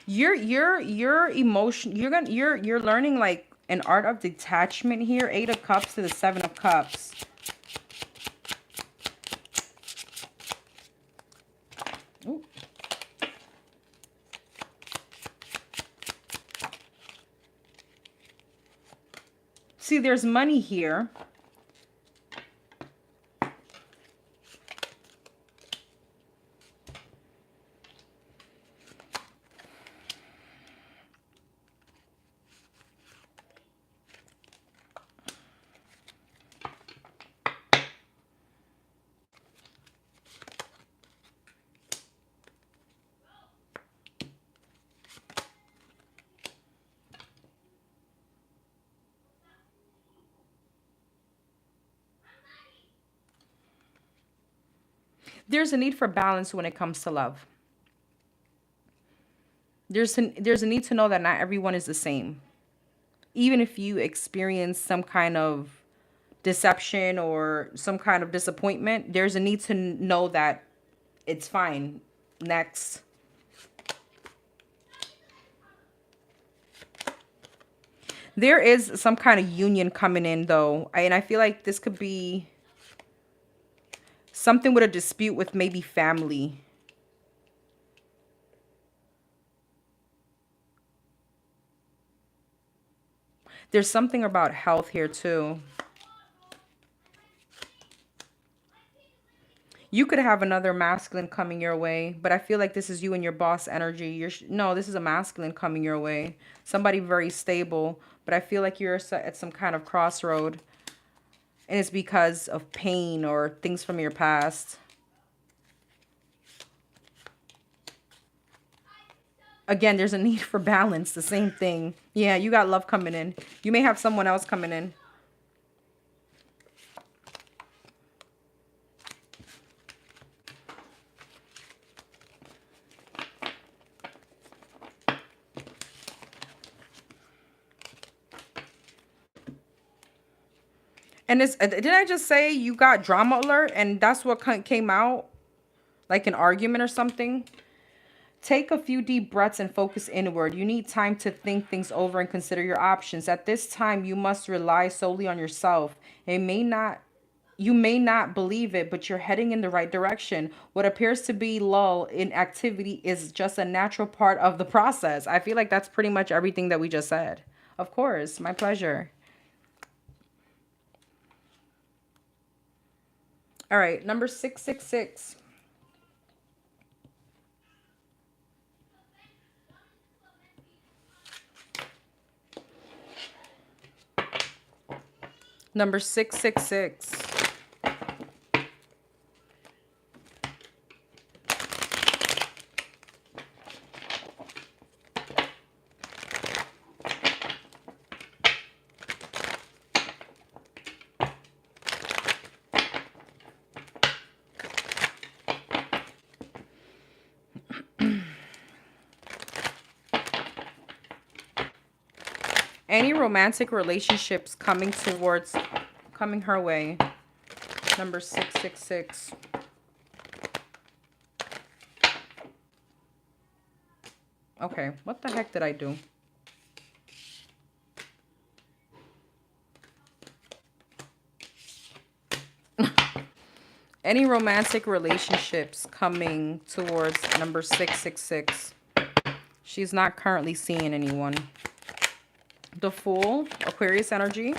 Your emotion, you're learning like an art of detachment here. 8 of Cups to the 7 of Cups. Ooh. See, there's money here. There's a need for balance when it comes to love. There's a need to know that not everyone is the same. Even if you experience some kind of deception or some kind of disappointment, there's a need to know that it's fine. Next. There is some kind of union coming in though. And I feel like this could be something with a dispute with maybe family. There's something about health here too. You could have another masculine coming your way, but I feel like this is you and your boss energy. No, this is a masculine coming your way. Somebody very stable, but I feel like you're at some kind of crossroad. And it's because of pain or things from your past. Again, there's a need for balance. The same thing. Yeah, you got love coming in. You may have someone else coming in. And it's, did I just say you got drama alert? And that's what came out? Like an argument or something? Take a few deep breaths and focus inward. You need time to think things over and consider your options. At this time, you must rely solely on yourself. You may not believe it, but you're heading in the right direction. What appears to be lull in activity is just a natural part of the process. I feel like that's pretty much everything that we just said. Of course, my pleasure. All right, number 666. Number 666. Any romantic relationships coming her way. Number 666. Okay, what the heck did I do? Any romantic relationships coming towards number 666. She's not currently seeing anyone. The Fool, Aquarius energy.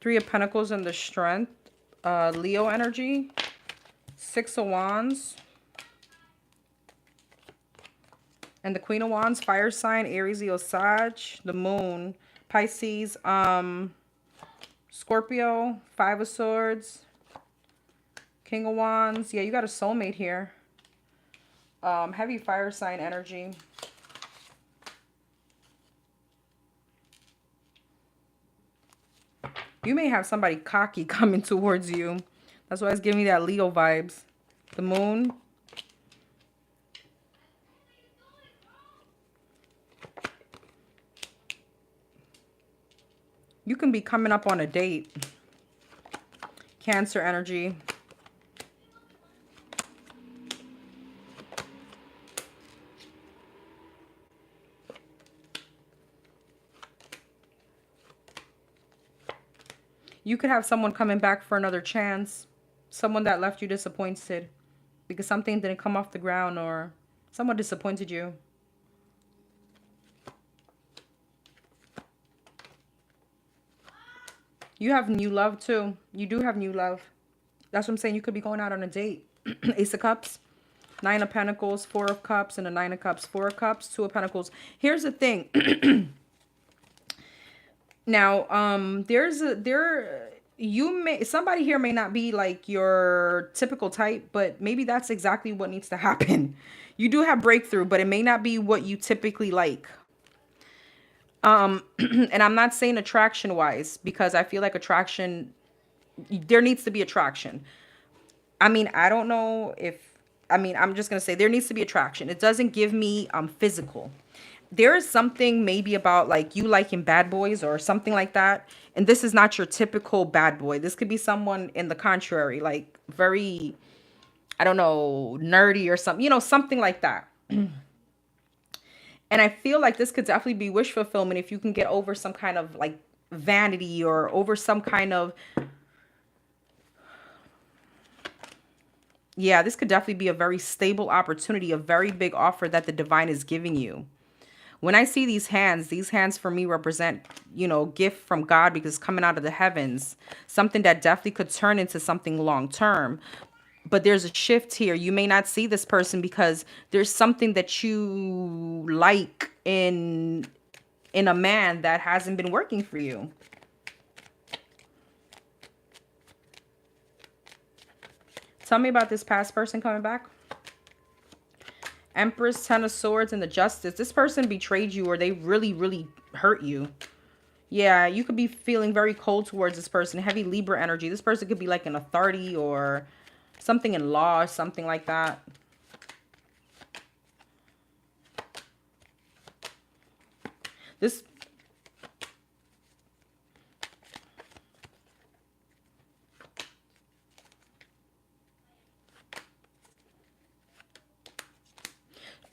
Three of Pentacles and the Strength. Leo energy. Six of Wands. And the Queen of Wands, fire sign, Aries, Leo, Sag. The Moon, Pisces, Scorpio, Five of Swords. King of Wands. Yeah, you got a soulmate here. Heavy fire sign energy. You may have somebody cocky coming towards you. That's why it's giving me that Leo vibes. The Moon. You can be coming up on a date. Cancer energy. You could have someone coming back for another chance. Someone that left you disappointed because something didn't come off the ground or someone disappointed you. You have new love too. You do have new love. That's what I'm saying. You could be going out on a date. Ace of Cups, Nine of Pentacles, Four of Cups, and a Nine of Cups, Four of Cups, Two of Pentacles. Here's the thing. Now, somebody here may not be like your typical type, but maybe that's exactly what needs to happen. You do have breakthrough, but it may not be what you typically like. And I'm not saying attraction wise, because I feel like attraction, there needs to be attraction. I mean, I don't know if, I'm just going to say there needs to be attraction. It doesn't give me physical. There is something maybe about like you liking bad boys or something like that. And this is not your typical bad boy. This could be someone in the contrary, like very, I don't know, nerdy or something, you know, something like that. And I feel like this could definitely be wish fulfillment if you can get over some kind of like vanity or over some kind of, yeah, this could definitely be a very stable opportunity, a very big offer that the divine is giving you. When I see these hands for me represent, you know, gift from God because it's coming out of the heavens, something that definitely could turn into something long term. But there's a shift here. You may not see this person because there's something that you like in a man that hasn't been working for you. Tell me about this past person coming back. Empress, Ten of Swords, and the Justice. This person betrayed you or they really, really hurt you. Yeah, you could be feeling very cold towards this person. Heavy Libra energy. This person could be like an authority or something in law or something like that. This...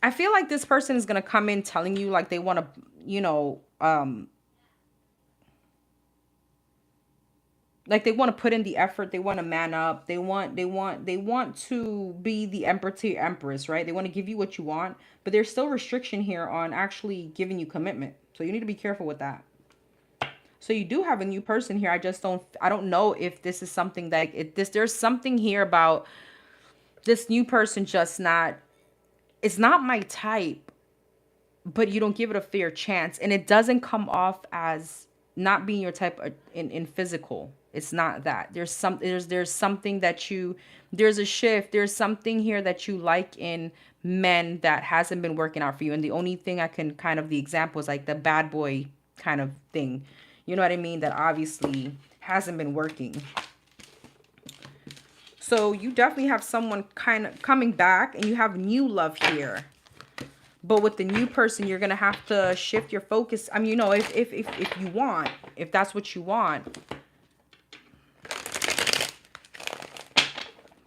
I feel like this person is going to come in telling you like they want to, you know, like they want to put in the effort. They want to man up. They want to be the emperor to your empress, right? They want to give you what you want, but there's still restriction here on actually giving you commitment. So you need to be careful with that. So you do have a new person here. I don't know if this is something that there's something here about this new person just not, it's not my type, but you don't give it a fair chance. And it doesn't come off as not being your type in physical. It's not that. There's something that there's a shift. There's something here that you like in men that hasn't been working out for you. And the only thing I can kind of, the example is like the bad boy kind of thing. You know what I mean? That obviously hasn't been working. So you definitely have someone kind of coming back and you have new love here. But with the new person, you're going to have to shift your focus. I mean, you know, if you want, if that's what you want.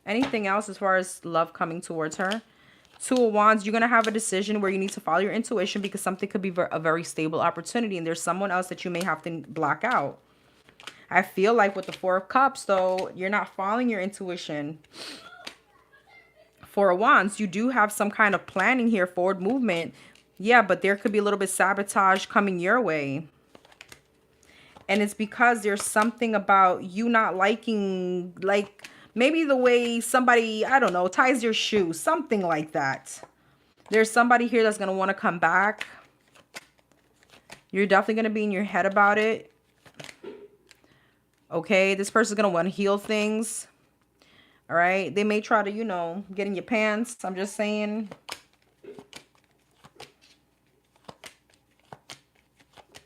Anything else as far as love coming towards her? Two of Wands, you're going to have a decision where you need to follow your intuition because something could be a very stable opportunity. And there's someone else that you may have to block out. I feel like with the Four of Cups, though, you're not following your intuition. Four of Wands, you do have some kind of planning here, forward movement. Yeah, but there could be a little bit sabotage coming your way. And it's because there's something about you not liking, like maybe the way somebody, I don't know, ties your shoe, something like that. There's somebody here that's going to want to come back. You're definitely going to be in your head about it. Okay, this person's going to want to heal things. All right, they may try to, you know, get in your pants. I'm just saying.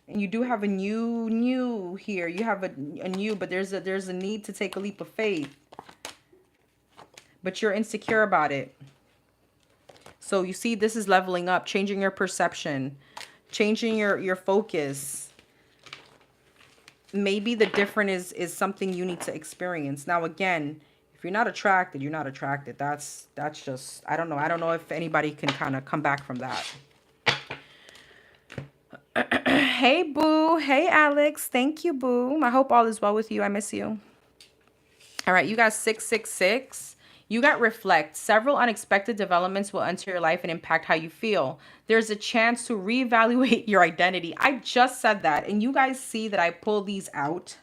And you do have a new here. You have a new, but there's a need to take a leap of faith. But you're insecure about it. So you see, this is leveling up, changing your perception, changing your focus. Maybe the different is something you need to experience. Now, again, if you're not attracted, you're not attracted. That's just, I don't know. I don't know if anybody can kind of come back from that. Hey, Boo. Hey, Alex. Thank you, Boo. I hope all is well with you. I miss you. All right, you got 666. You got reflect. Several unexpected developments will enter your life and impact how you feel. There's a chance to reevaluate your identity. I just said that. And you guys see that I pull these out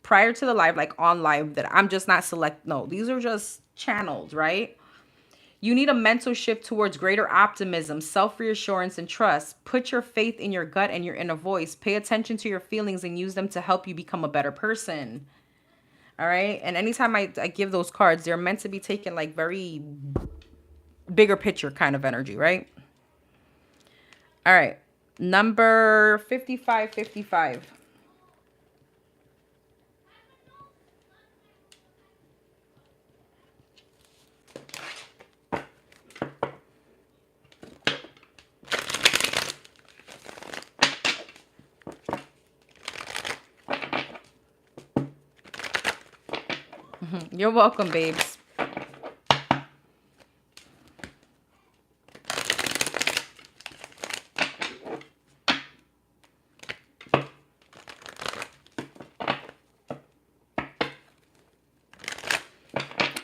prior to the live, like on live, that I'm just not select. No, these are just channeled, right? You need a mental shift towards greater optimism, self-reassurance, and trust. Put your faith in your gut and your inner voice. Pay attention to your feelings and use them to help you become a better person. All right. And anytime I give those cards, they're meant to be taken like very bigger picture kind of energy, right? All right. Number 5555. You're welcome, babes.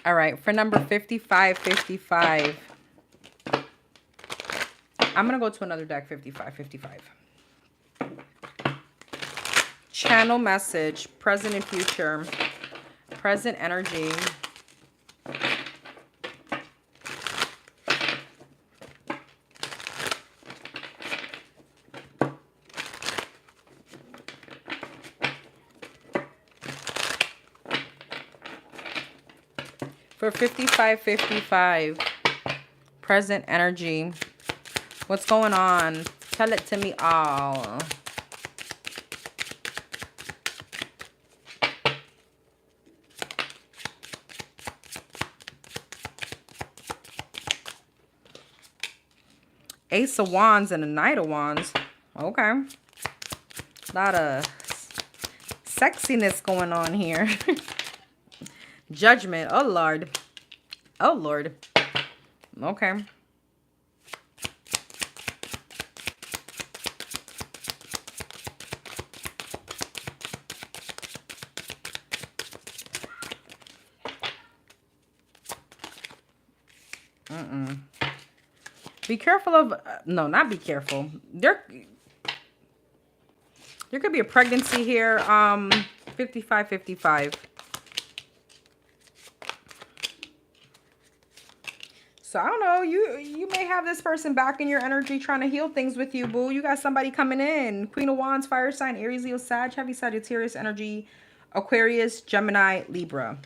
All right, for number 5555, I'm going to go to another deck, 5555. Channel message, present and future, present energy. For 5555, present energy, what's going on? Tell it to me all. Ace of Wands and a Knight of Wands. Okay. A lot of sexiness going on here. Judgment. Oh, Lord. Oh, Lord. Okay. Be careful of... no, not be careful. There could be a pregnancy here. 5555. So I don't know, you may have this person back in your energy trying to heal things with you, boo. You got somebody coming in. Queen of Wands, fire sign, Aries, Leo, Sag, heavy Sagittarius energy, Aquarius, Gemini, Libra.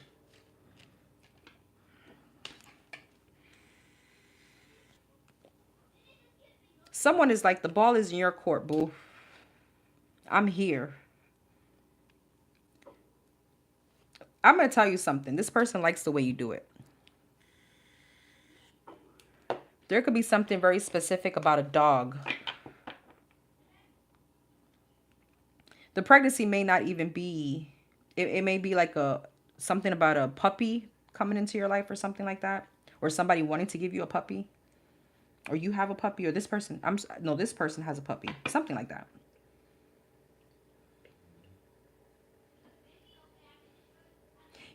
Someone is like, the ball is in your court, boo. I'm here. I'm going to tell you something. This person likes the way you do it. There could be something very specific about a dog. The pregnancy may not even be, it may be like something about a puppy coming into your life or something like that. Or somebody wanting to give you a puppy. Or you have a puppy, or this person, this person has a puppy. Something like that.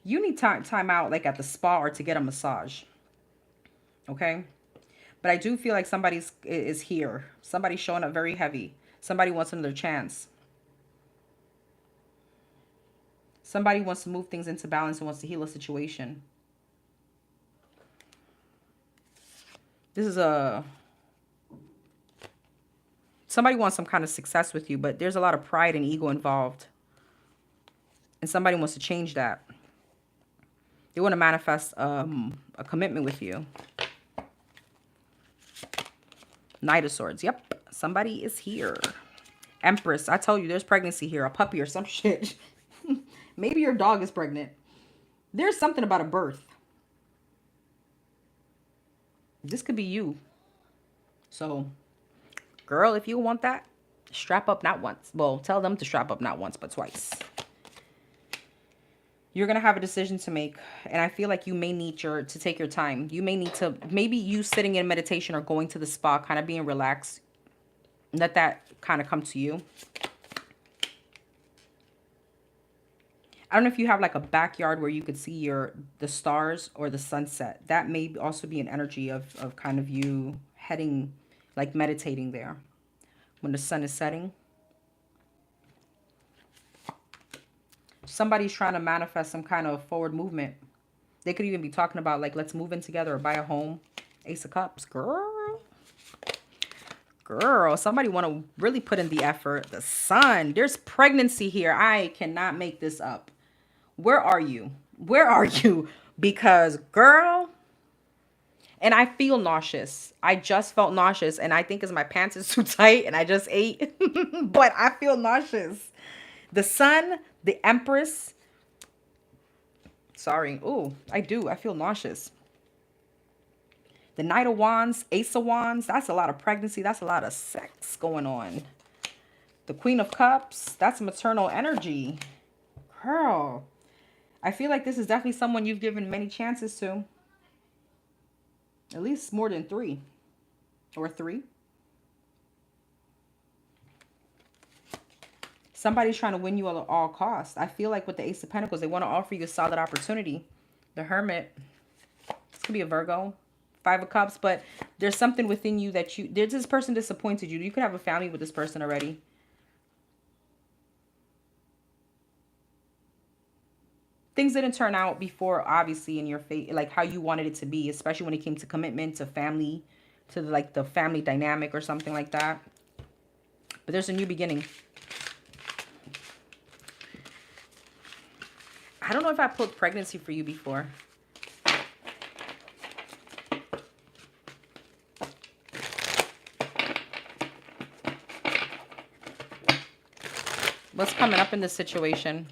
You need time out like at the spa or to get a massage. Okay? But I do feel like somebody is here. Somebody's showing up very heavy. Somebody wants another chance. Somebody wants to move things into balance and wants to heal a situation. This is a... Somebody wants some kind of success with you, but there's a lot of pride and ego involved. And somebody wants to change that. They want to manifest a commitment with you. Knight of Swords. Yep. Somebody is here. Empress. I tell you, there's pregnancy here. A puppy or some shit. Maybe your dog is pregnant. There's something about a birth. This could be you. So, girl, if you want that, strap up not once. Well, tell them to strap up not once, but twice. You're going to have a decision to make. And I feel like you may need to take your time. You may need to, maybe you sitting in meditation or going to the spa, kind of being relaxed. Let that kind of come to you. I don't know if you have like a backyard where you could see the stars or the sunset. That may also be an energy of kind of you heading, like meditating there when the sun is setting. Somebody's trying to manifest some kind of forward movement. They could even be talking about like, let's move in together or buy a home. Ace of Cups. Girl, somebody want to really put in the effort. The Sun. There's pregnancy here. I cannot make this up. Where are you? Where are you? Because, girl, and I feel nauseous. I just felt nauseous, and I think it's my pants is too tight, and I just ate. But I feel nauseous. The Sun, the Empress. Sorry. Ooh, I do. I feel nauseous. The Knight of Wands, Ace of Wands. That's a lot of pregnancy. That's a lot of sex going on. The Queen of Cups. That's maternal energy. Girl. I feel like this is definitely someone you've given many chances to. At least more than 3. Or 3. Somebody's trying to win you at all costs. I feel like with the Ace of Pentacles, they want to offer you a solid opportunity. The Hermit. This could be a Virgo. 5 of Cups. But there's something within you that this person disappointed you. You could have a family with this person already. Things didn't turn out before, obviously, in your fate, like how you wanted it to be, especially when it came to commitment, to family, to like the family dynamic or something like that. But there's a new beginning. I don't know if I pulled pregnancy for you before. What's coming up in this situation?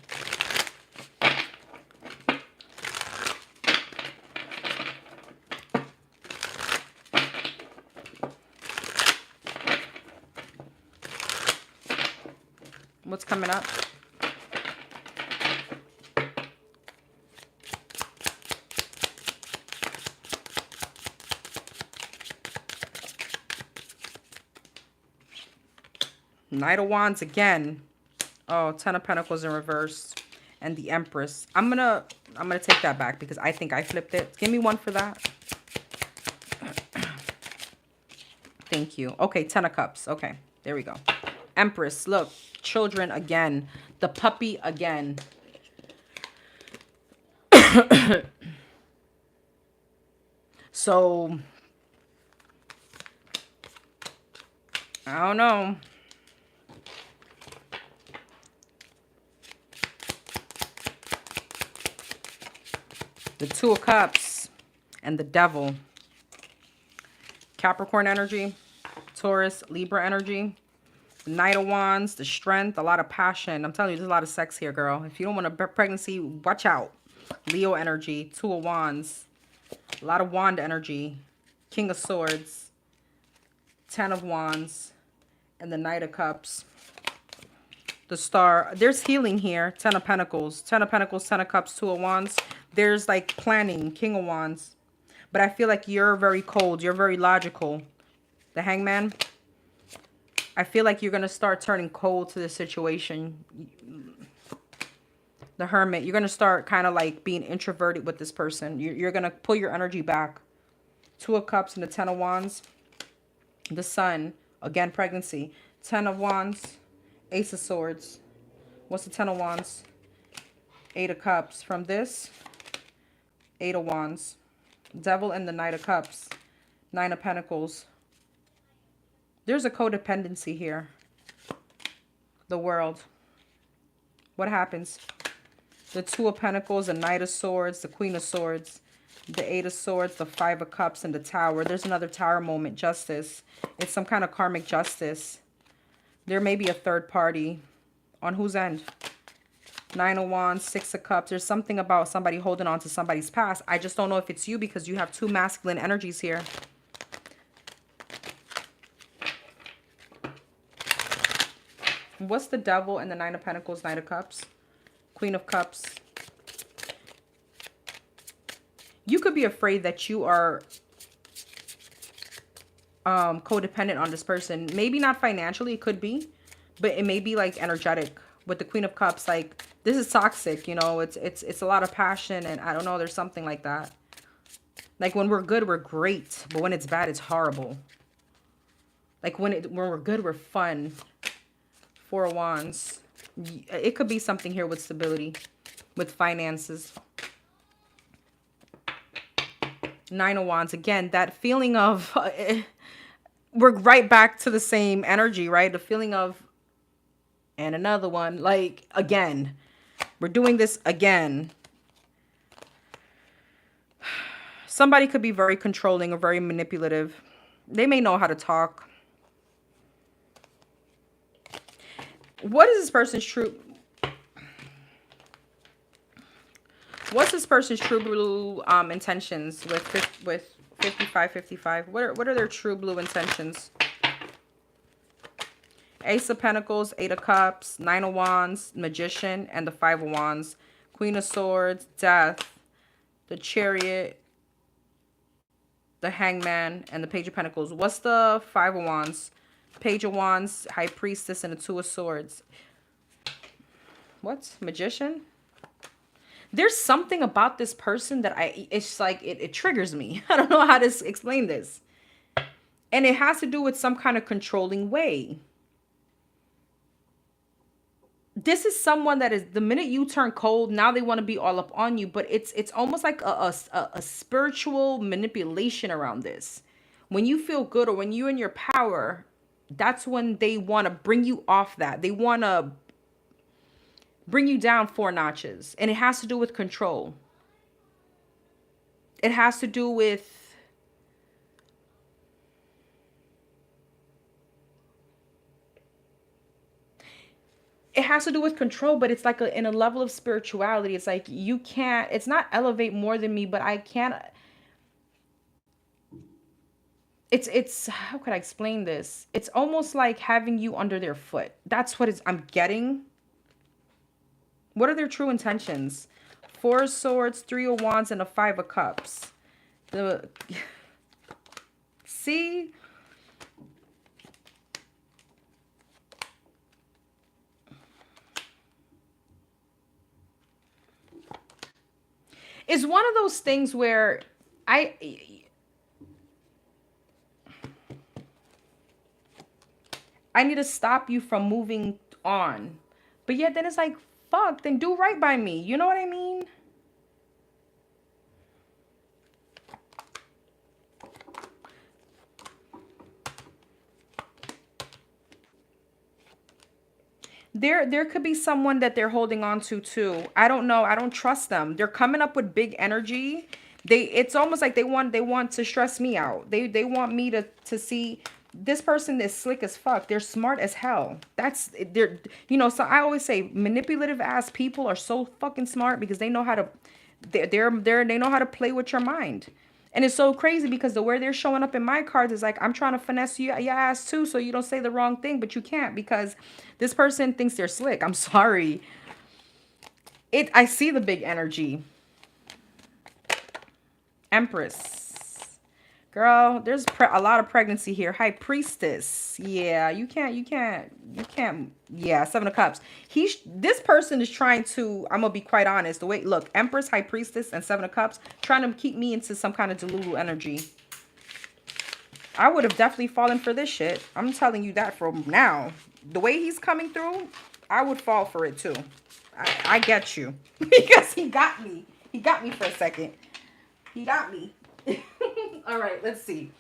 What's coming up? Knight of Wands again. Oh, 10 of Pentacles in reverse. And the Empress. I'm gonna take that back because I think I flipped it. Give me one for that. Thank you. Okay, 10 of Cups. Okay, there we go. Empress, look. Children again. The puppy again. So, I don't know. The 2 of Cups and the Devil. Capricorn energy. Taurus, Libra energy. Knight of Wands, the Strength, a lot of passion. I'm telling you, there's a lot of sex here, girl. If you don't want a pregnancy, watch out. Leo energy, 2 of Wands. A lot of Wand energy. King of Swords. 10 of Wands. And the Knight of Cups. The Star. There's healing here. 10 of Pentacles. 10 of Pentacles, 10 of Cups, 2 of Wands. There's like planning. King of Wands. But I feel like you're very cold. You're very logical. The Hangman. I feel like you're going to start turning cold to the situation. The Hermit. You're going to start kind of like being introverted with this person. You're going to pull your energy back. 2 of Cups and the 10 of Wands. The Sun. Again, pregnancy. 10 of Wands. Ace of Swords. What's the 10 of Wands? Eight of Cups. From this, Eight of Wands. Devil and the Knight of Cups. Nine of Pentacles. There's a codependency here. The World. What happens? The Two of Pentacles, the Knight of Swords, the Queen of Swords, the Eight of Swords, the Five of Cups, and the Tower. There's another Tower moment. Justice. It's some kind of karmic justice. There may be a third party. On whose end? Nine of Wands, Six of Cups. There's something about somebody holding on to somebody's past. I just don't know if it's you because you have two masculine energies here. What's the Devil and the Nine of Pentacles, Knight of Cups? Queen of Cups. You could be afraid that you are codependent on this person. Maybe not financially, it could be, but it may be like energetic. With the Queen of Cups, like this is toxic, you know, it's a lot of passion, and I don't know, there's something like that. Like when we're good, we're great, but when it's bad, it's horrible. Like when we're good, we're fun. Four of Wands. It could be something here with stability, with finances. Nine of Wands. Again, that feeling of, we're right back to the same energy, right? The feeling of, and another one, like, again, we're doing this again. Somebody could be very controlling or very manipulative. They may know how to talk. What is this person's true... What's this person's true blue intentions with 5555? What are their true blue intentions? Ace of Pentacles, Eight of Cups, Nine of Wands, Magician, and the Five of Wands. Queen of Swords, Death, the Chariot, the Hangman, and the Page of Pentacles. What's the Five of Wands? Page of Wands, High Priestess, and the Two of Swords. What? Magician? There's something about this person that it's like, it triggers me. I don't know how to explain this. And it has to do with some kind of controlling way. This is someone that is, the minute you turn cold, now they want to be all up on you. But it's almost like a spiritual manipulation around this. When you feel good or when you're in your power, that's when they want to bring you off that. They want to bring you down 4 notches. And it has to do with control. It has to do with... It has to do with control, but it's like in a level of spirituality. It's like you can't... It's not elevate more than me, but I can't... It's how could I explain this? It's almost like having you under their foot. That's what I'm getting. What are their true intentions? Four of Swords, Three of Wands, and a Five of Cups. See? It's one of those things where I need to stop you from moving on. But yet then it's like, fuck, then do right by me. You know what I mean? There could be someone that they're holding on to too. I don't know. I don't trust them. They're coming up with big energy. It's almost like they want to stress me out. They want me to see this person is slick as fuck. They're smart as hell. So I always say manipulative ass people are so fucking smart because they know how to they know how to play with your mind. And it's so crazy because the way they're showing up in my cards is like, I'm trying to finesse your ass too so you don't say the wrong thing, but you can't because this person thinks they're slick. I'm sorry. I see the big energy. Empress. Girl, there's a lot of pregnancy here. High Priestess. Yeah, you can't. Yeah, Seven of Cups. This person is trying to, I'm going to be quite honest. Look, Empress, High Priestess, and Seven of Cups, trying to keep me into some kind of Delulu energy. I would have definitely fallen for this shit. I'm telling you that from now. The way he's coming through, I would fall for it too. I get you. Because he got me. He got me for a second. He got me. All right, let's see.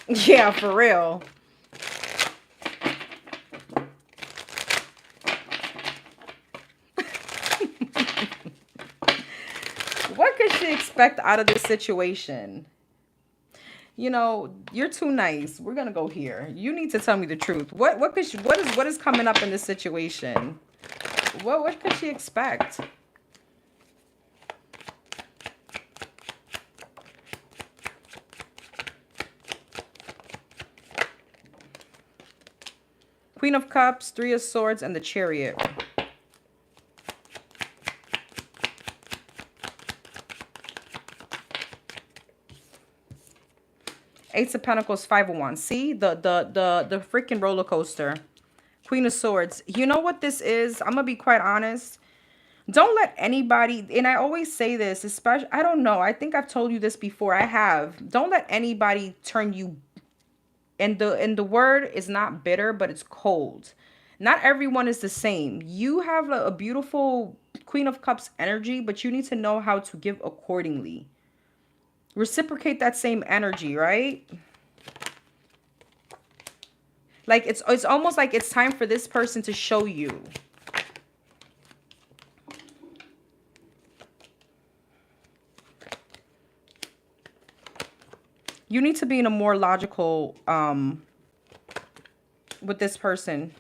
Yeah, for real. What could she expect out of this situation? You know, you're too nice. We're gonna go here. You need to tell me the truth. What could she, what is coming up in this situation? What could she expect? Queen of Cups, Three of Swords, and the Chariot. Ace of Pentacles, Five of Wands. See the freaking roller coaster. Queen of Swords. You know what this is? I'm gonna be quite honest. Don't let anybody, and I always say this, especially, I don't know, I think I've told you this before. I have. Don't let anybody turn you, and the word is not bitter, but it's cold. Not everyone is the same. You have a beautiful Queen of Cups energy, but you need to know how to give accordingly. Reciprocate that same energy, right? Like it's almost like it's time for this person to show you. You need to be in a more logical with this person.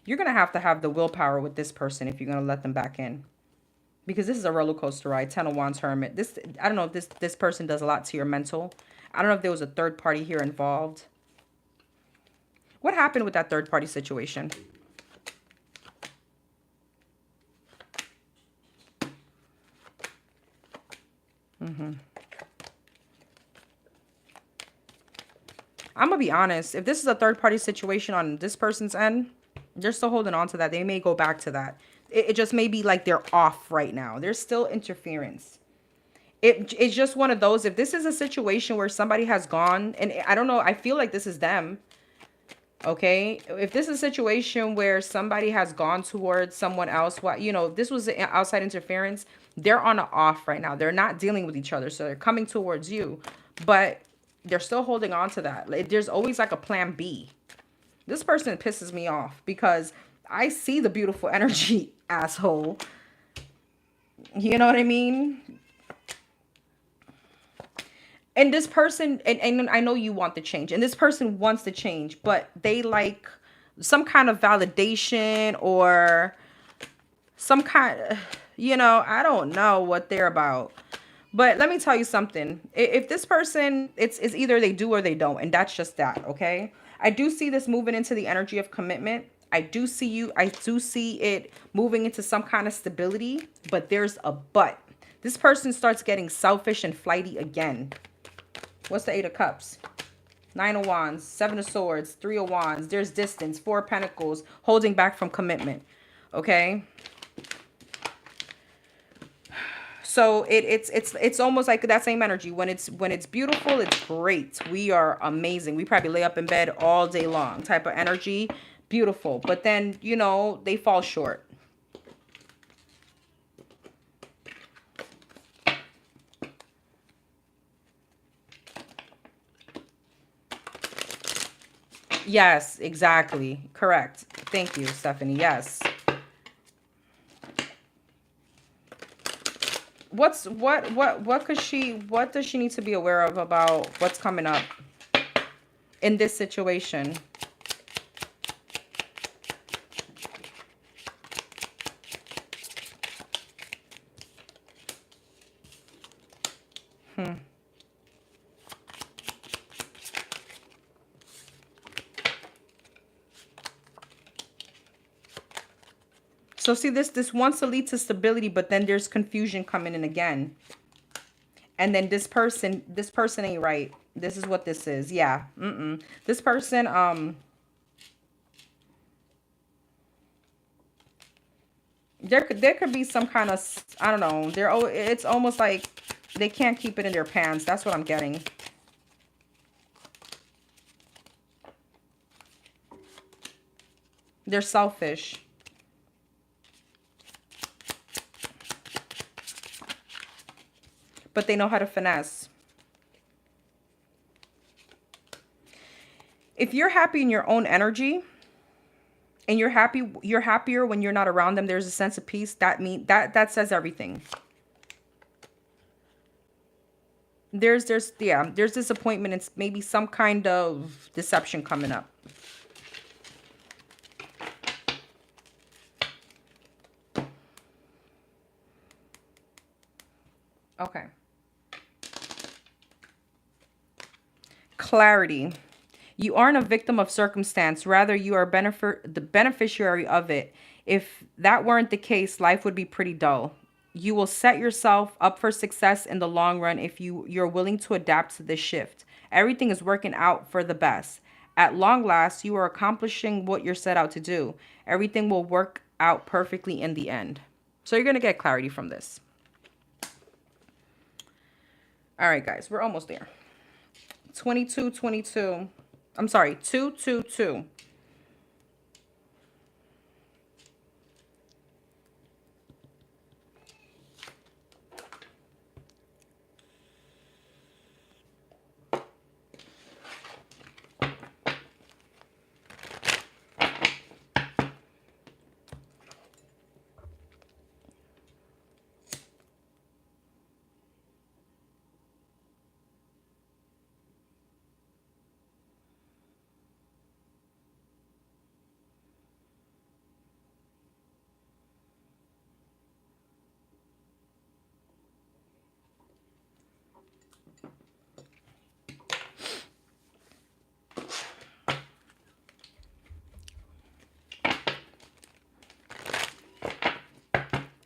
You're going to have the willpower with this person if you're going to let them back in. Because this is a roller coaster ride. Ten of Wands, Hermit. This, I don't know if this person does a lot to your mental. I don't know if there was a third party here involved. What happened with that third party situation? I'm going to be honest. If this is a third party situation on this person's end, they're still holding on to that. They may go back to that. It just may be like they're off right now. There's still interference. It's just one of those. If this is a situation where somebody has gone, and I don't know, I feel like this is them. Okay. If this is a situation where somebody has gone towards someone else, what, you know, if this was outside interference, they're on an off right now. They're not dealing with each other. So they're coming towards you, but they're still holding on to that. Like, there's always like a plan B. This person pisses me off because I see the beautiful energy, asshole. You know what I mean? And this person, and I know you want the change, and this person wants the change, but they like some kind of validation or some kind, you know, I don't know what they're about. But let me tell you something. If this person, it's either they do or they don't, and that's just that, okay? I do see this moving into the energy of commitment. I do see it moving into some kind of stability, but there's a but. This person starts getting selfish and flighty again. What's the Eight of Cups? Nine of Wands, Seven of Swords, Three of Wands. There's distance, Four of Pentacles, holding back from commitment, okay? So it's almost like that same energy. When it's beautiful, it's great. We are amazing. We probably lay up in bed all day long type of energy. Beautiful. But then, you know, they fall short. Yes, exactly. Correct. Thank you, Stephanie. Yes. What does she need to be aware of about what's coming up in this situation? So see, this wants to lead to stability, but then there's confusion coming in again. And then this person ain't right. This is what this is. Yeah. This person, there could be some kind of, I don't know. It's almost like they can't keep it in their pants. That's what I'm getting. They're selfish. But they know how to finesse. If you're happy in your own energy and you're happier when you're not around them, there's a sense of peace. That says everything. There's disappointment and maybe some kind of deception coming up. Okay. Clarity. You aren't a victim of circumstance. Rather, you are the beneficiary of it. If that weren't the case, life would be pretty dull. You will set yourself up for success in the long run if you're willing to adapt to this shift. Everything is working out for the best. At long last, you are accomplishing what you're set out to do. Everything will work out perfectly in the end. So you're going to get clarity from this. All right, guys, we're almost there. 2222. I'm sorry, 222.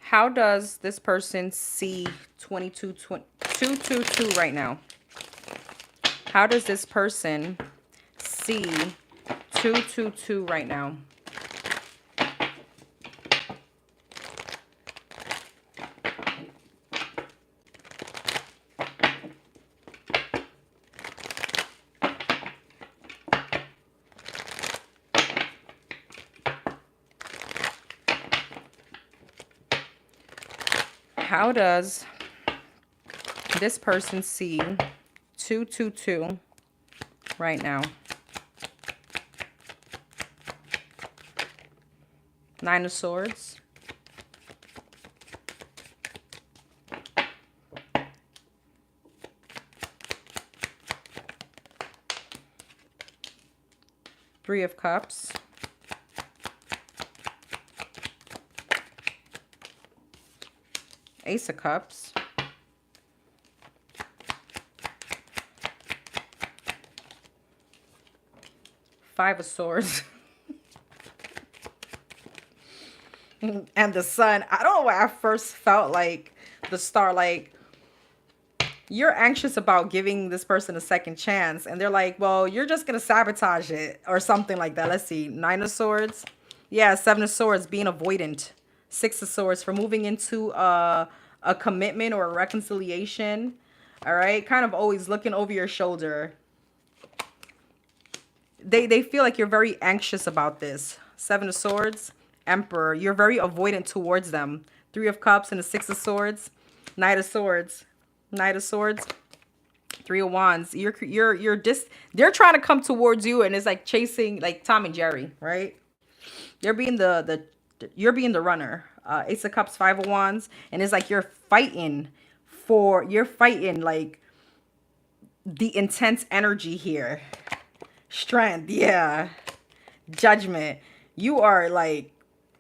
How does this person see 222 right now? How does this person see 222 right now? How does this person see 222 right now? Nine of Swords. Three of Cups. Ace of Cups. Five of Swords. And the Sun. I don't know why I first felt like the Star, like you're anxious about giving this person a second chance. And they're like, well, you're just going to sabotage it or something like that. Let's see. Nine of Swords. Yeah, Seven of Swords, being avoidant. Six of Swords, for moving into a commitment or a reconciliation. All right. Kind of always looking over your shoulder. They feel like you're very anxious about this. Seven of Swords, Emperor. You're very avoidant towards them. Three of Cups and the Six of Swords. Knight of Swords. Knight of Swords. Three of Wands. They're trying to come towards you, and it's like chasing, like Tom and Jerry, right? You're being you're being the runner. Ace of Cups, Five of Wands, and it's like you're fighting like the intense energy here. Strength, yeah. Judgment. You are like,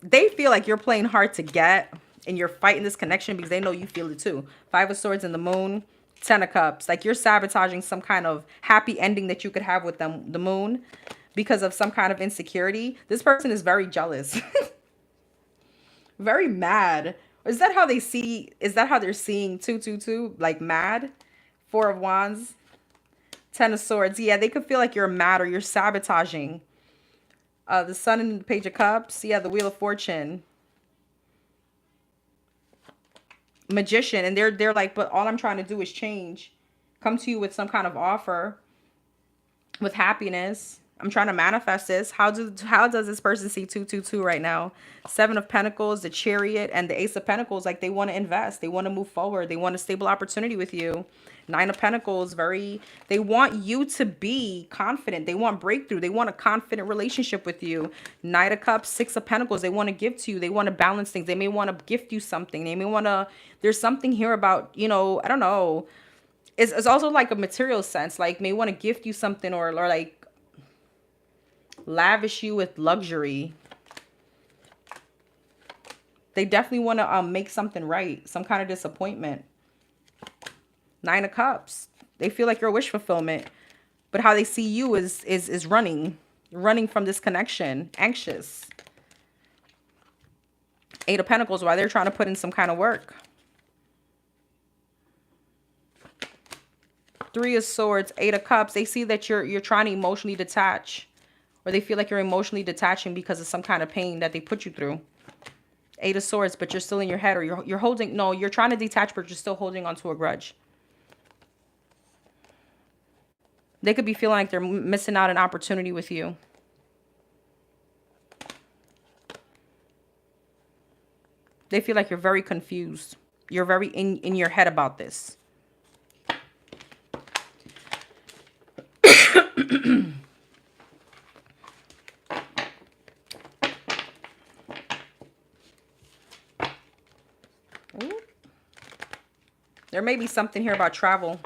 they feel like you're playing hard to get and you're fighting this connection because they know you feel it too. Five of Swords and the Moon. Ten of Cups. Like you're sabotaging some kind of happy ending that you could have with them, the Moon, because of some kind of insecurity. This person is very jealous. Very mad. Is that how they see? Is that how they're seeing 222? Like mad? Four of Wands, Ten of Swords. Yeah, they could feel like you're mad or you're sabotaging. The Sun and the Page of Cups. Yeah, the Wheel of Fortune. Magician. And they're like, but all I'm trying to do is change. Come to you with some kind of offer. With happiness. I'm trying to manifest this. How does this person see 222 right now? Seven of Pentacles, the Chariot, and the Ace of Pentacles. Like they want to invest. They want to move forward. They want a stable opportunity with you. Nine of Pentacles, they want you to be confident. They want breakthrough. They want a confident relationship with you. Knight of Cups, Six of Pentacles. They want to give to you. They want to balance things. They may want to gift you something. They may want to, there's something here about, you know, I don't know. It's also like a material sense. Like may want to gift you something or like lavish you with luxury. They definitely want to make something right. Some kind of disappointment. Nine of Cups. They feel like you're a wish fulfillment. But how they see you is running from this connection. Anxious. Eight of Pentacles. While they're trying to put in some kind of work. Three of Swords. Eight of Cups. They see that you're trying to emotionally detach. Or they feel like you're emotionally detaching because of some kind of pain that they put you through. Eight of Swords, but you're still in your head, or you're holding, no, you're trying to detach, but you're still holding onto a grudge. They could be feeling like they're missing out an opportunity with you. They feel like you're very confused. You're very in your head about this. There may be something here about travel.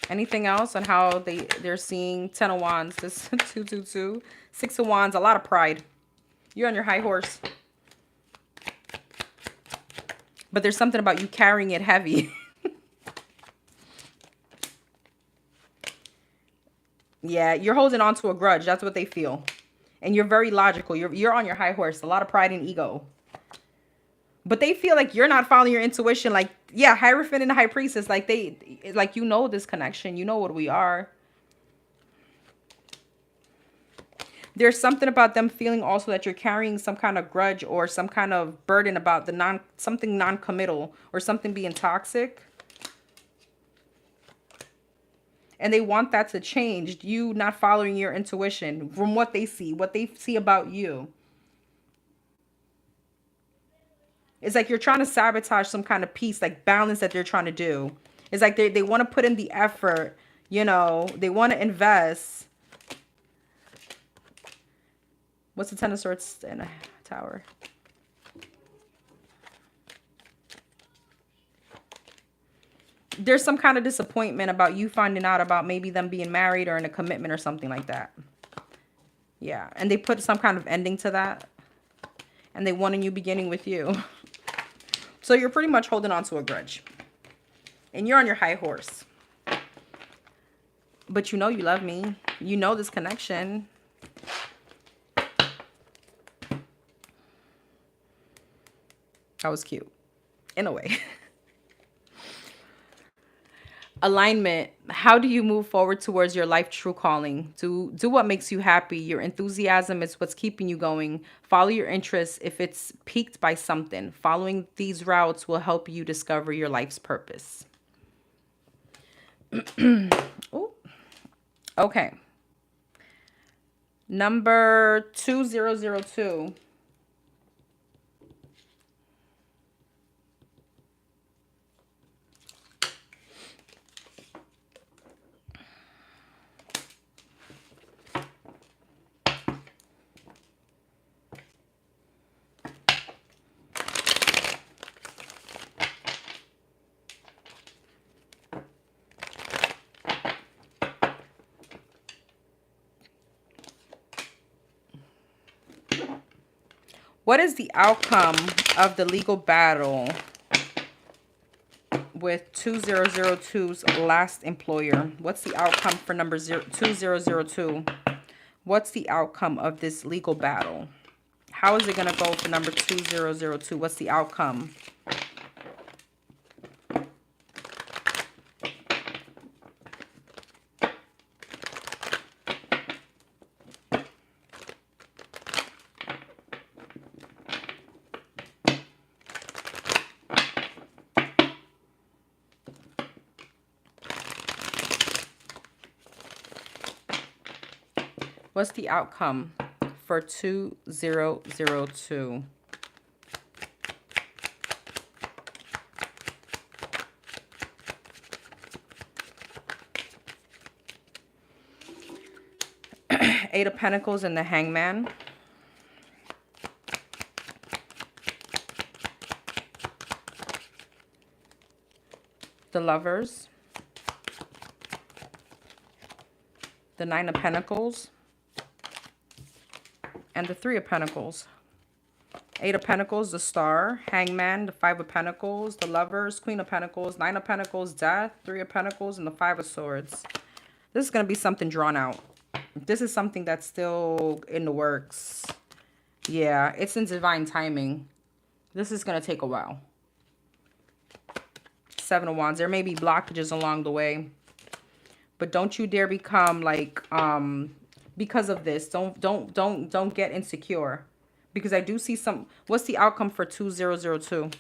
Anything else on how they're seeing Ten of Wands, this 222, Six of Wands, a lot of pride. You're on your high horse. But there's something about you carrying it heavy. Yeah, you're holding on to a grudge. That's what they feel. And you're very logical. You're on your high horse. A lot of pride and ego. But they feel like you're not following your intuition. Like, yeah, Hierophant and the High Priestess. Like, you know this connection. You know what we are. There's something about them feeling also that you're carrying some kind of grudge or some kind of burden about something non-committal or something being toxic. And they want that to change. You not following your intuition from what they see about you. It's like you're trying to sabotage some kind of peace, like balance that they're trying to do. It's like they want to put in the effort, you know, they want to invest. What's the Ten of Swords in a Tower? There's some kind of disappointment about you finding out about maybe them being married or in a commitment or something like that. Yeah, and they put some kind of ending to that. And they want a new beginning with you. So you're pretty much holding on to a grudge. And you're on your high horse. But you know you love me. You know this connection. That was cute. In a way. Alignment. How do you move forward towards your life true calling? Do what makes you happy. Your enthusiasm is what's keeping you going. Follow your interests if it's piqued by something. Following these routes will help you discover your life's purpose. Ooh. Okay. Number 2002. What is the outcome of the legal battle with 2002's last employer. What's the outcome for number 2002? What's the outcome of this legal battle? How is it going to go for number 2002? What's the outcome? What's the outcome for 2002? Eight of Pentacles and the Hangman. The Lovers. The Nine of Pentacles. And the Three of Pentacles. Eight of Pentacles, the Star, Hangman, the Five of Pentacles, the Lovers, Queen of Pentacles, Nine of Pentacles, Death, Three of Pentacles, and the Five of Swords. This is going to be something drawn out. This is something that's still in the works. Yeah, it's in divine timing. This is going to take a while. Seven of Wands. There may be blockages along the way. But don't you dare become like, because of this, don't get insecure. Because I do see some, what's the outcome for 2002?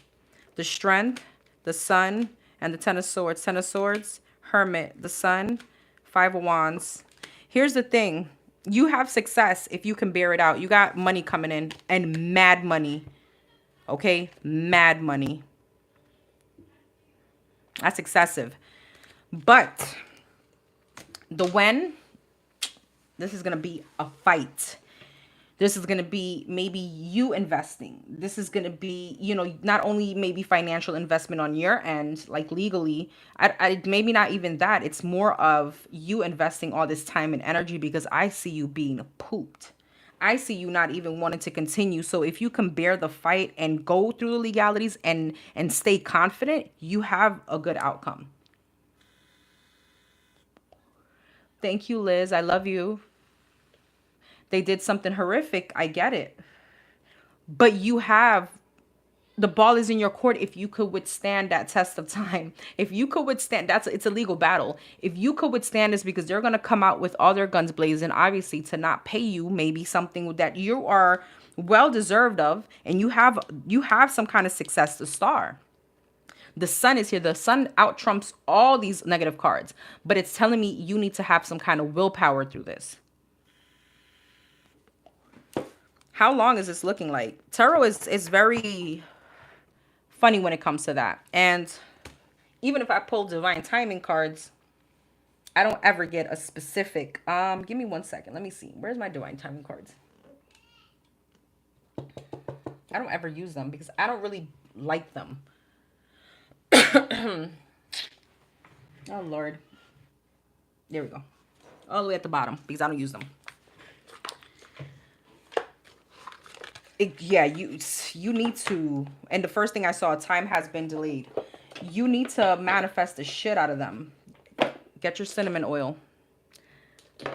The Strength, the Sun, and the Ten of Swords. Ten of Swords, Hermit, the Sun, Five of Wands. Here's the thing. You have success if you can bear it out. You got money coming in and mad money. Okay? Mad money. That's excessive. But the when, this is going to be a fight. This is going to be maybe you investing. This is going to be, you know, not only maybe financial investment on your end, like legally, maybe not even that. It's more of you investing all this time and energy because I see you being pooped. I see you not even wanting to continue. So if you can bear the fight and go through the legalities and stay confident, you have a good outcome. Thank you, Liz. I love you. They did something horrific. I get it. But you have, the ball is in your court if you could withstand that test of time. If you could withstand, it's a legal battle. If you could withstand this, because they're going to come out with all their guns blazing, obviously, to not pay you maybe something that you are well deserved of, and you have some kind of success. The Star. The Sun is here. The Sun out trumps all these negative cards. But it's telling me you need to have some kind of willpower through this. How long is this looking like? Tarot is very funny when it comes to that. And even if I pull divine timing cards, I don't ever get a specific. Give me 1 second. Let me see. Where's my divine timing cards? I don't ever use them because I don't really like them. Oh, Lord. There we go. All the way at the bottom because I don't use them. Yeah, you need to, and the first thing I saw, time has been delayed. You need to manifest the shit out of them. Get your cinnamon oil.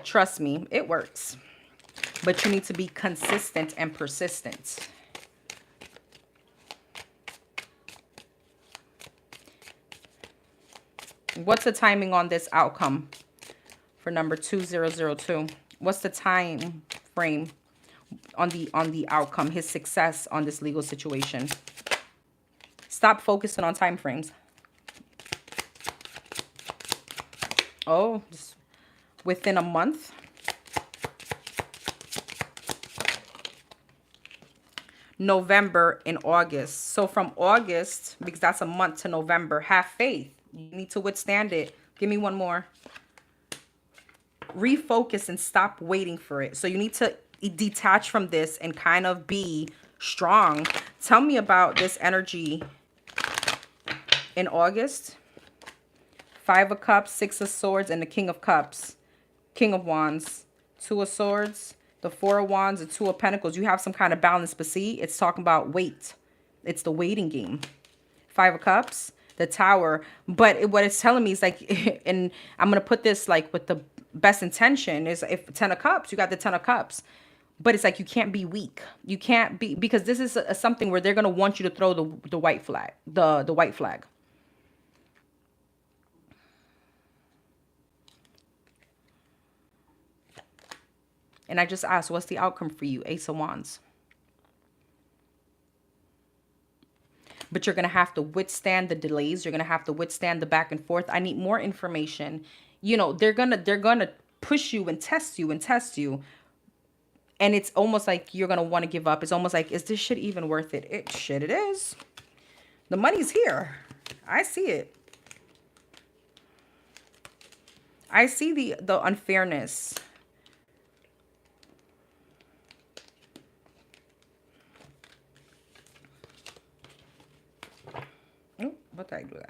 Trust me, it works. But you need to be consistent and persistent. What's the timing on this outcome for number 2002? What's the time frame on the outcome, his success on this legal situation? Stop focusing on time frames. Oh, just within a month. November and August. So from August, because that's a month, to November, have faith. You need to withstand it. Give me one more. Refocus and stop waiting for it. So you need to detach from this and kind of be strong. Tell me about this energy in August. Five of Cups, Six of Swords, and the King of Cups. King of Wands, Two of Swords, the Four of Wands, the Two of Pentacles. You have some kind of balance, but see, it's talking about wait. It's the waiting game. Five of Cups, the Tower. But what it's telling me is like, and I'm going to put this like with the best intention is if 10 of Cups, you got the 10 of Cups. But it's like you can't be weak. You can't be, because this is something where they're going to want you to throw the white flag, the white flag. And I just asked, what's the outcome for you? Ace of Wands. But you're going to have to withstand the delays. You're going to have to withstand the back and forth. I need more information. You know, they're going to push you and test you and test you. And it's almost like you're going to want to give up. It's almost like, is this shit even worth it? It is. The money's here. I see it. I see the unfairness. Oh, what did I do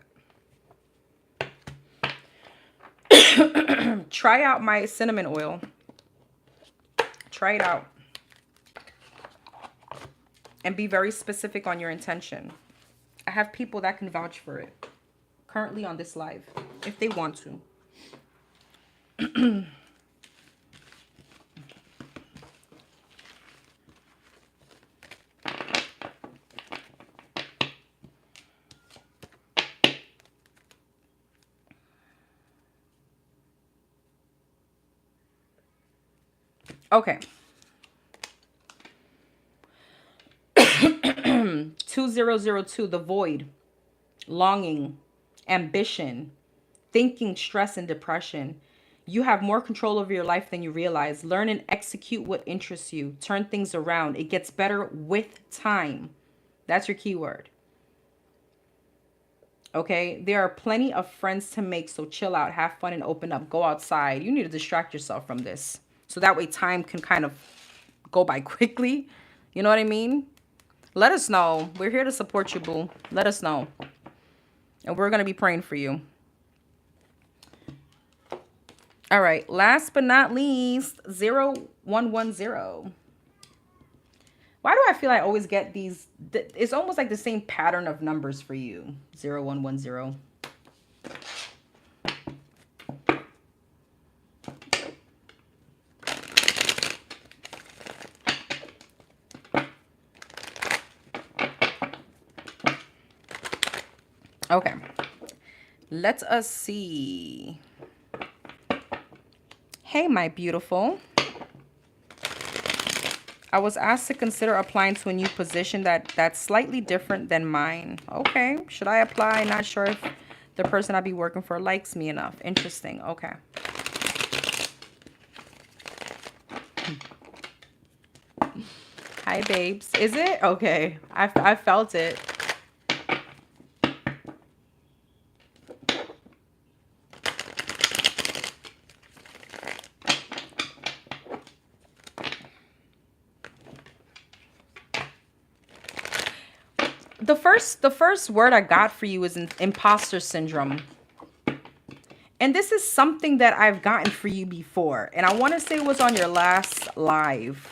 that? Try out my cinnamon oil. Try it out. And be very specific on your intention. I have people that can vouch for it currently on this live if they want to. Okay. 2002, the void, longing, ambition, thinking, stress, and depression. You have more control over your life than you realize. Learn and execute what interests you. Turn things around. It gets better with time. That's your keyword. Okay, there are plenty of friends to make, so chill out, have fun, and open up. Go outside. You need to distract yourself from this. So that way time can kind of go by quickly. You know what I mean? Let us know. We're here to support you, boo. Let us know. And we're going to be praying for you. All right. Last but not least, 0110. Why do I feel I always get these? It's almost like the same pattern of numbers for you. 0110. Okay, let us see. Hey, my beautiful. I was asked to consider applying to a new position that's slightly different than mine. Okay, should I apply? Not sure if the person I'll be working for likes me enough. Interesting. Okay. Hi, babes. Is it? Okay, I felt it. The first word I got for you is imposter syndrome. And this is something that I've gotten for you before. And I want to say it was on your last live.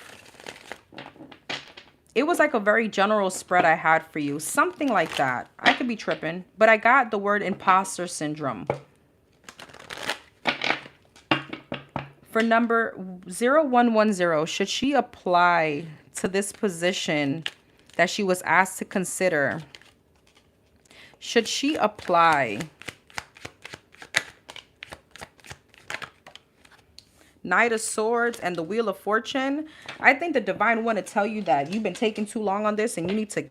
It was like a very general spread I had for you. Something like that. I could be tripping. But I got the word imposter syndrome. For number 0110, should she apply to this position that she was asked to consider? Should she apply? Knight of Swords and the Wheel of Fortune. I think the divine want to tell you that you've been taking too long on this and you need to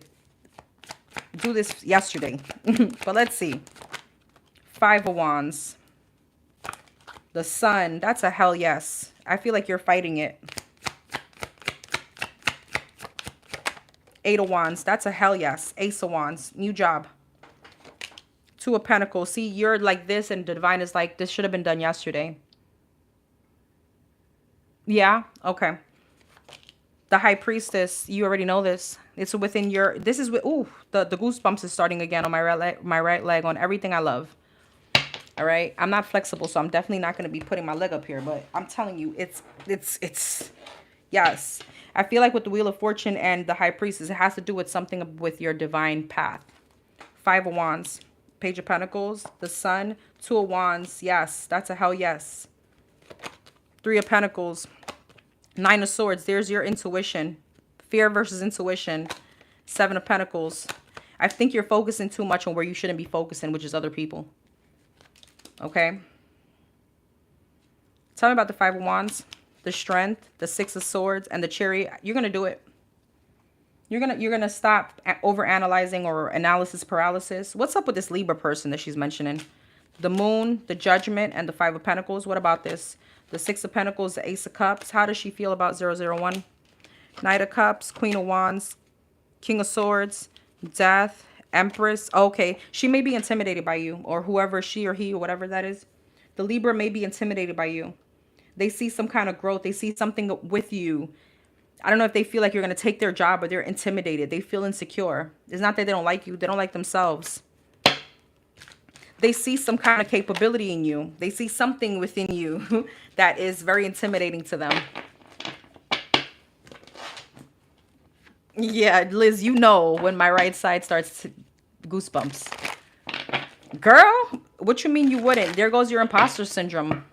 do this yesterday. But let's see. 5 of Wands. The Sun. That's a hell yes. I feel like you're fighting it. 8 of Wands. That's a hell yes. Ace of Wands. New job. 2 of Pentacles. See, you're like this and the divine is like, this should have been done yesterday. Yeah? Okay. The High Priestess. You already know this. It's within your... This is... Ooh, the goosebumps is starting again on my right leg on everything I love. All right? I'm not flexible, so I'm definitely not going to be putting my leg up here. But I'm telling you, it's... Yes. I feel like with the Wheel of Fortune and the High Priestess, it has to do with something with your divine path. 5 of Wands. Page of Pentacles, the Sun, Two of Wands. Yes, that's a hell yes. Three of Pentacles, Nine of Swords. There's your intuition. Fear versus intuition. Seven of Pentacles. I think you're focusing too much on where you shouldn't be focusing, which is other people. Okay. Tell me about the Five of Wands, the Strength, the Six of Swords, and the Chariot. You're gonna do it. You're gonna stop over analyzing or analysis paralysis. What's up with this Libra person that she's mentioning? The Moon, the Judgment, and the Five of Pentacles. What about this? The Six of Pentacles, the Ace of Cups. How does she feel about 001? Knight of Cups, Queen of Wands, King of Swords, Death, Empress. Okay, she may be intimidated by you, or whoever, she or he or whatever that is. The Libra may be intimidated by you. They see some kind of growth. They see something with you. I don't know if they feel like you're going to take their job, but they're intimidated. They feel insecure. It's not that they don't like you. They don't like themselves. They see some kind of capability in you. They see something within you that is very intimidating to them. Yeah, Liz, you know when my right side starts goosebumps. Girl, what you mean you wouldn't? There goes your imposter syndrome.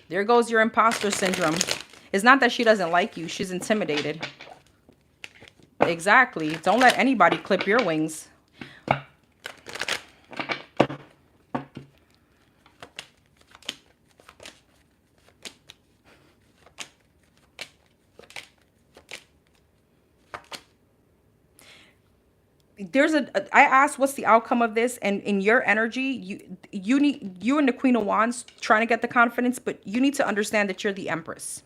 There goes your imposter syndrome. It's not that she doesn't like you. She's intimidated. Exactly. Don't let anybody clip your wings. I asked what's the outcome of this, and in your energy, you and the Queen of Wands trying to get the confidence, but you need to understand that you're the Empress.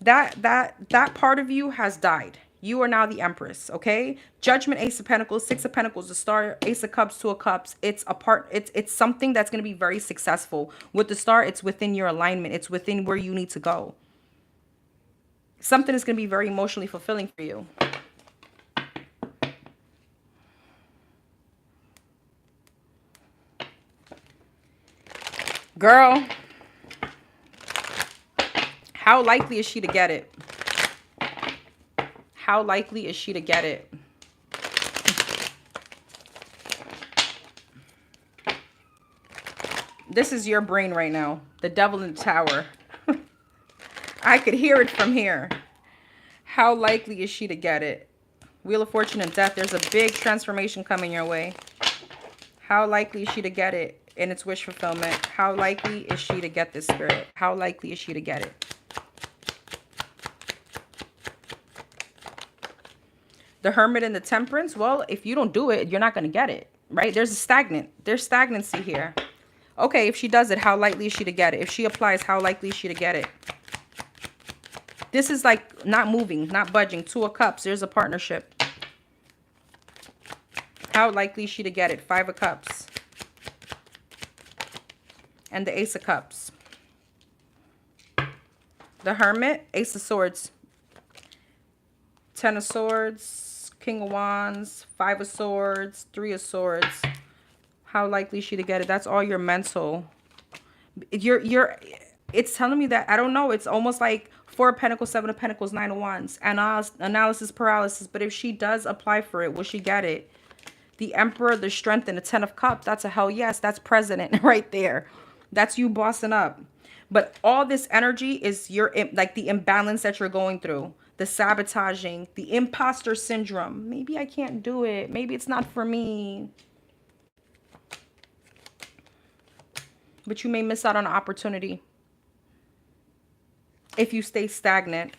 That part of you has died. You are now the Empress, okay? Judgment, Ace of Pentacles, Six of Pentacles, the Star, Ace of Cups, Two of Cups. It's something that's going to be very successful. With the Star, it's within your alignment. It's within where you need to go. Something is going to be very emotionally fulfilling for you. Girl, how likely is she to get it? How likely is she to get it? This is your brain right now. The Devil in the Tower. I could hear it from here. How likely is she to get it? Wheel of Fortune and Death. There's a big transformation coming your way. How likely is she to get it in its wish fulfillment? How likely is she to get this, Spirit? How likely is she to get it? The Hermit and the Temperance. Well, if you don't do it, you're not going to get it, right? There's stagnancy here. Okay, if she does it, how likely is she to get it? If she applies, how likely is she to get it? This is like not moving, not budging. Two of Cups. There's a partnership. How likely is she to get it? Five of Cups. And the Ace of Cups. The Hermit, Ace of Swords. Ten of Swords, King of Wands, Five of Swords, Three of Swords. How likely is she to get it? That's all your mental. It's telling me that, I don't know, it's almost like Four of Pentacles, Seven of Pentacles, Nine of Wands. Analysis paralysis. But if she does apply for it, will she get it? The Emperor, the Strength, and the Ten of Cups. That's a hell yes. That's President right there. That's you bossing up. But all this energy is like the imbalance that you're going through. The sabotaging, the imposter syndrome. Maybe I can't do it. Maybe it's not for me. But you may miss out on an opportunity if you stay stagnant.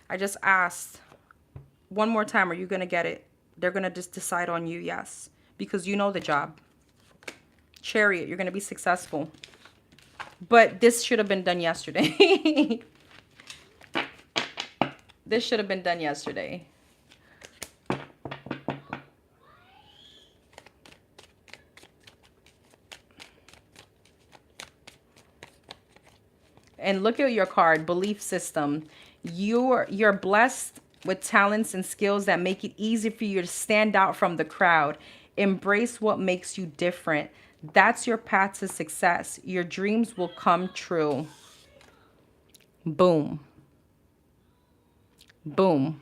I just asked one more time, are you going to get it? They're going to just decide on you, yes. Because you know the job. Chariot, you're going to be successful. But this should have been done yesterday. This should have been done yesterday. And look at your card, belief system. You're blessed with talents and skills that make it easy for you to stand out from the crowd. Embrace what makes you different. That's your path to success. Your dreams will come true. Boom. Boom.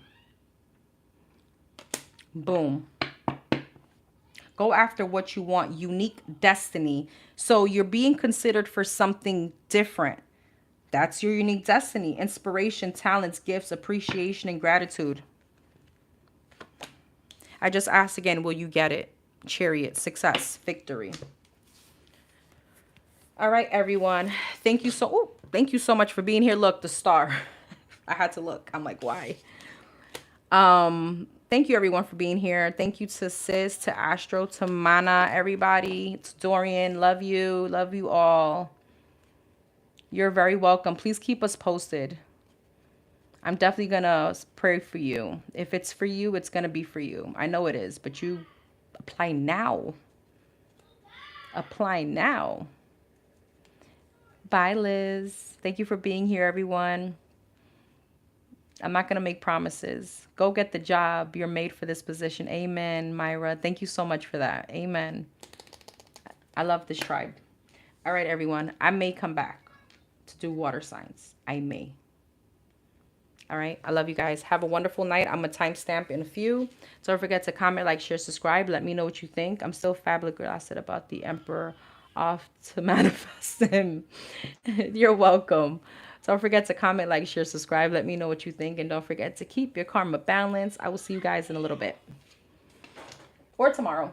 Boom. Go after what you want. Unique destiny. So you're being considered for something different. That's your unique destiny. Inspiration, talents, gifts, appreciation, and gratitude. I just asked again, will you get it? Chariot, success, victory. All right, everyone. Thank you so much for being here. Look, the star. I had to look. I'm like, why? Thank you everyone for being here. Thank you to Sis, to Astro, to Mana, everybody. To Dorian, love you. Love you all. You're very welcome. Please keep us posted. I'm definitely gonna pray for you. If it's for you, it's gonna be for you. I know it is, but you apply now. Apply now. Bye, Liz. Thank you for being here, everyone. I'm not going to make promises. Go get the job. You're made for this position. Amen, Myra. Thank you so much for that. Amen. I love this tribe. All right, everyone. I may come back to do water signs. I may. All right. I love you guys. Have a wonderful night. I'm going to timestamp in a few. Don't forget to comment, like, share, subscribe. Let me know what you think. I'm still flabbergasted about the Emperor off to manifest him. You're welcome. Don't forget to comment, like, share, subscribe. Let me know what you think. And don't forget to keep your karma balanced. I will see you guys in a little bit. Or tomorrow.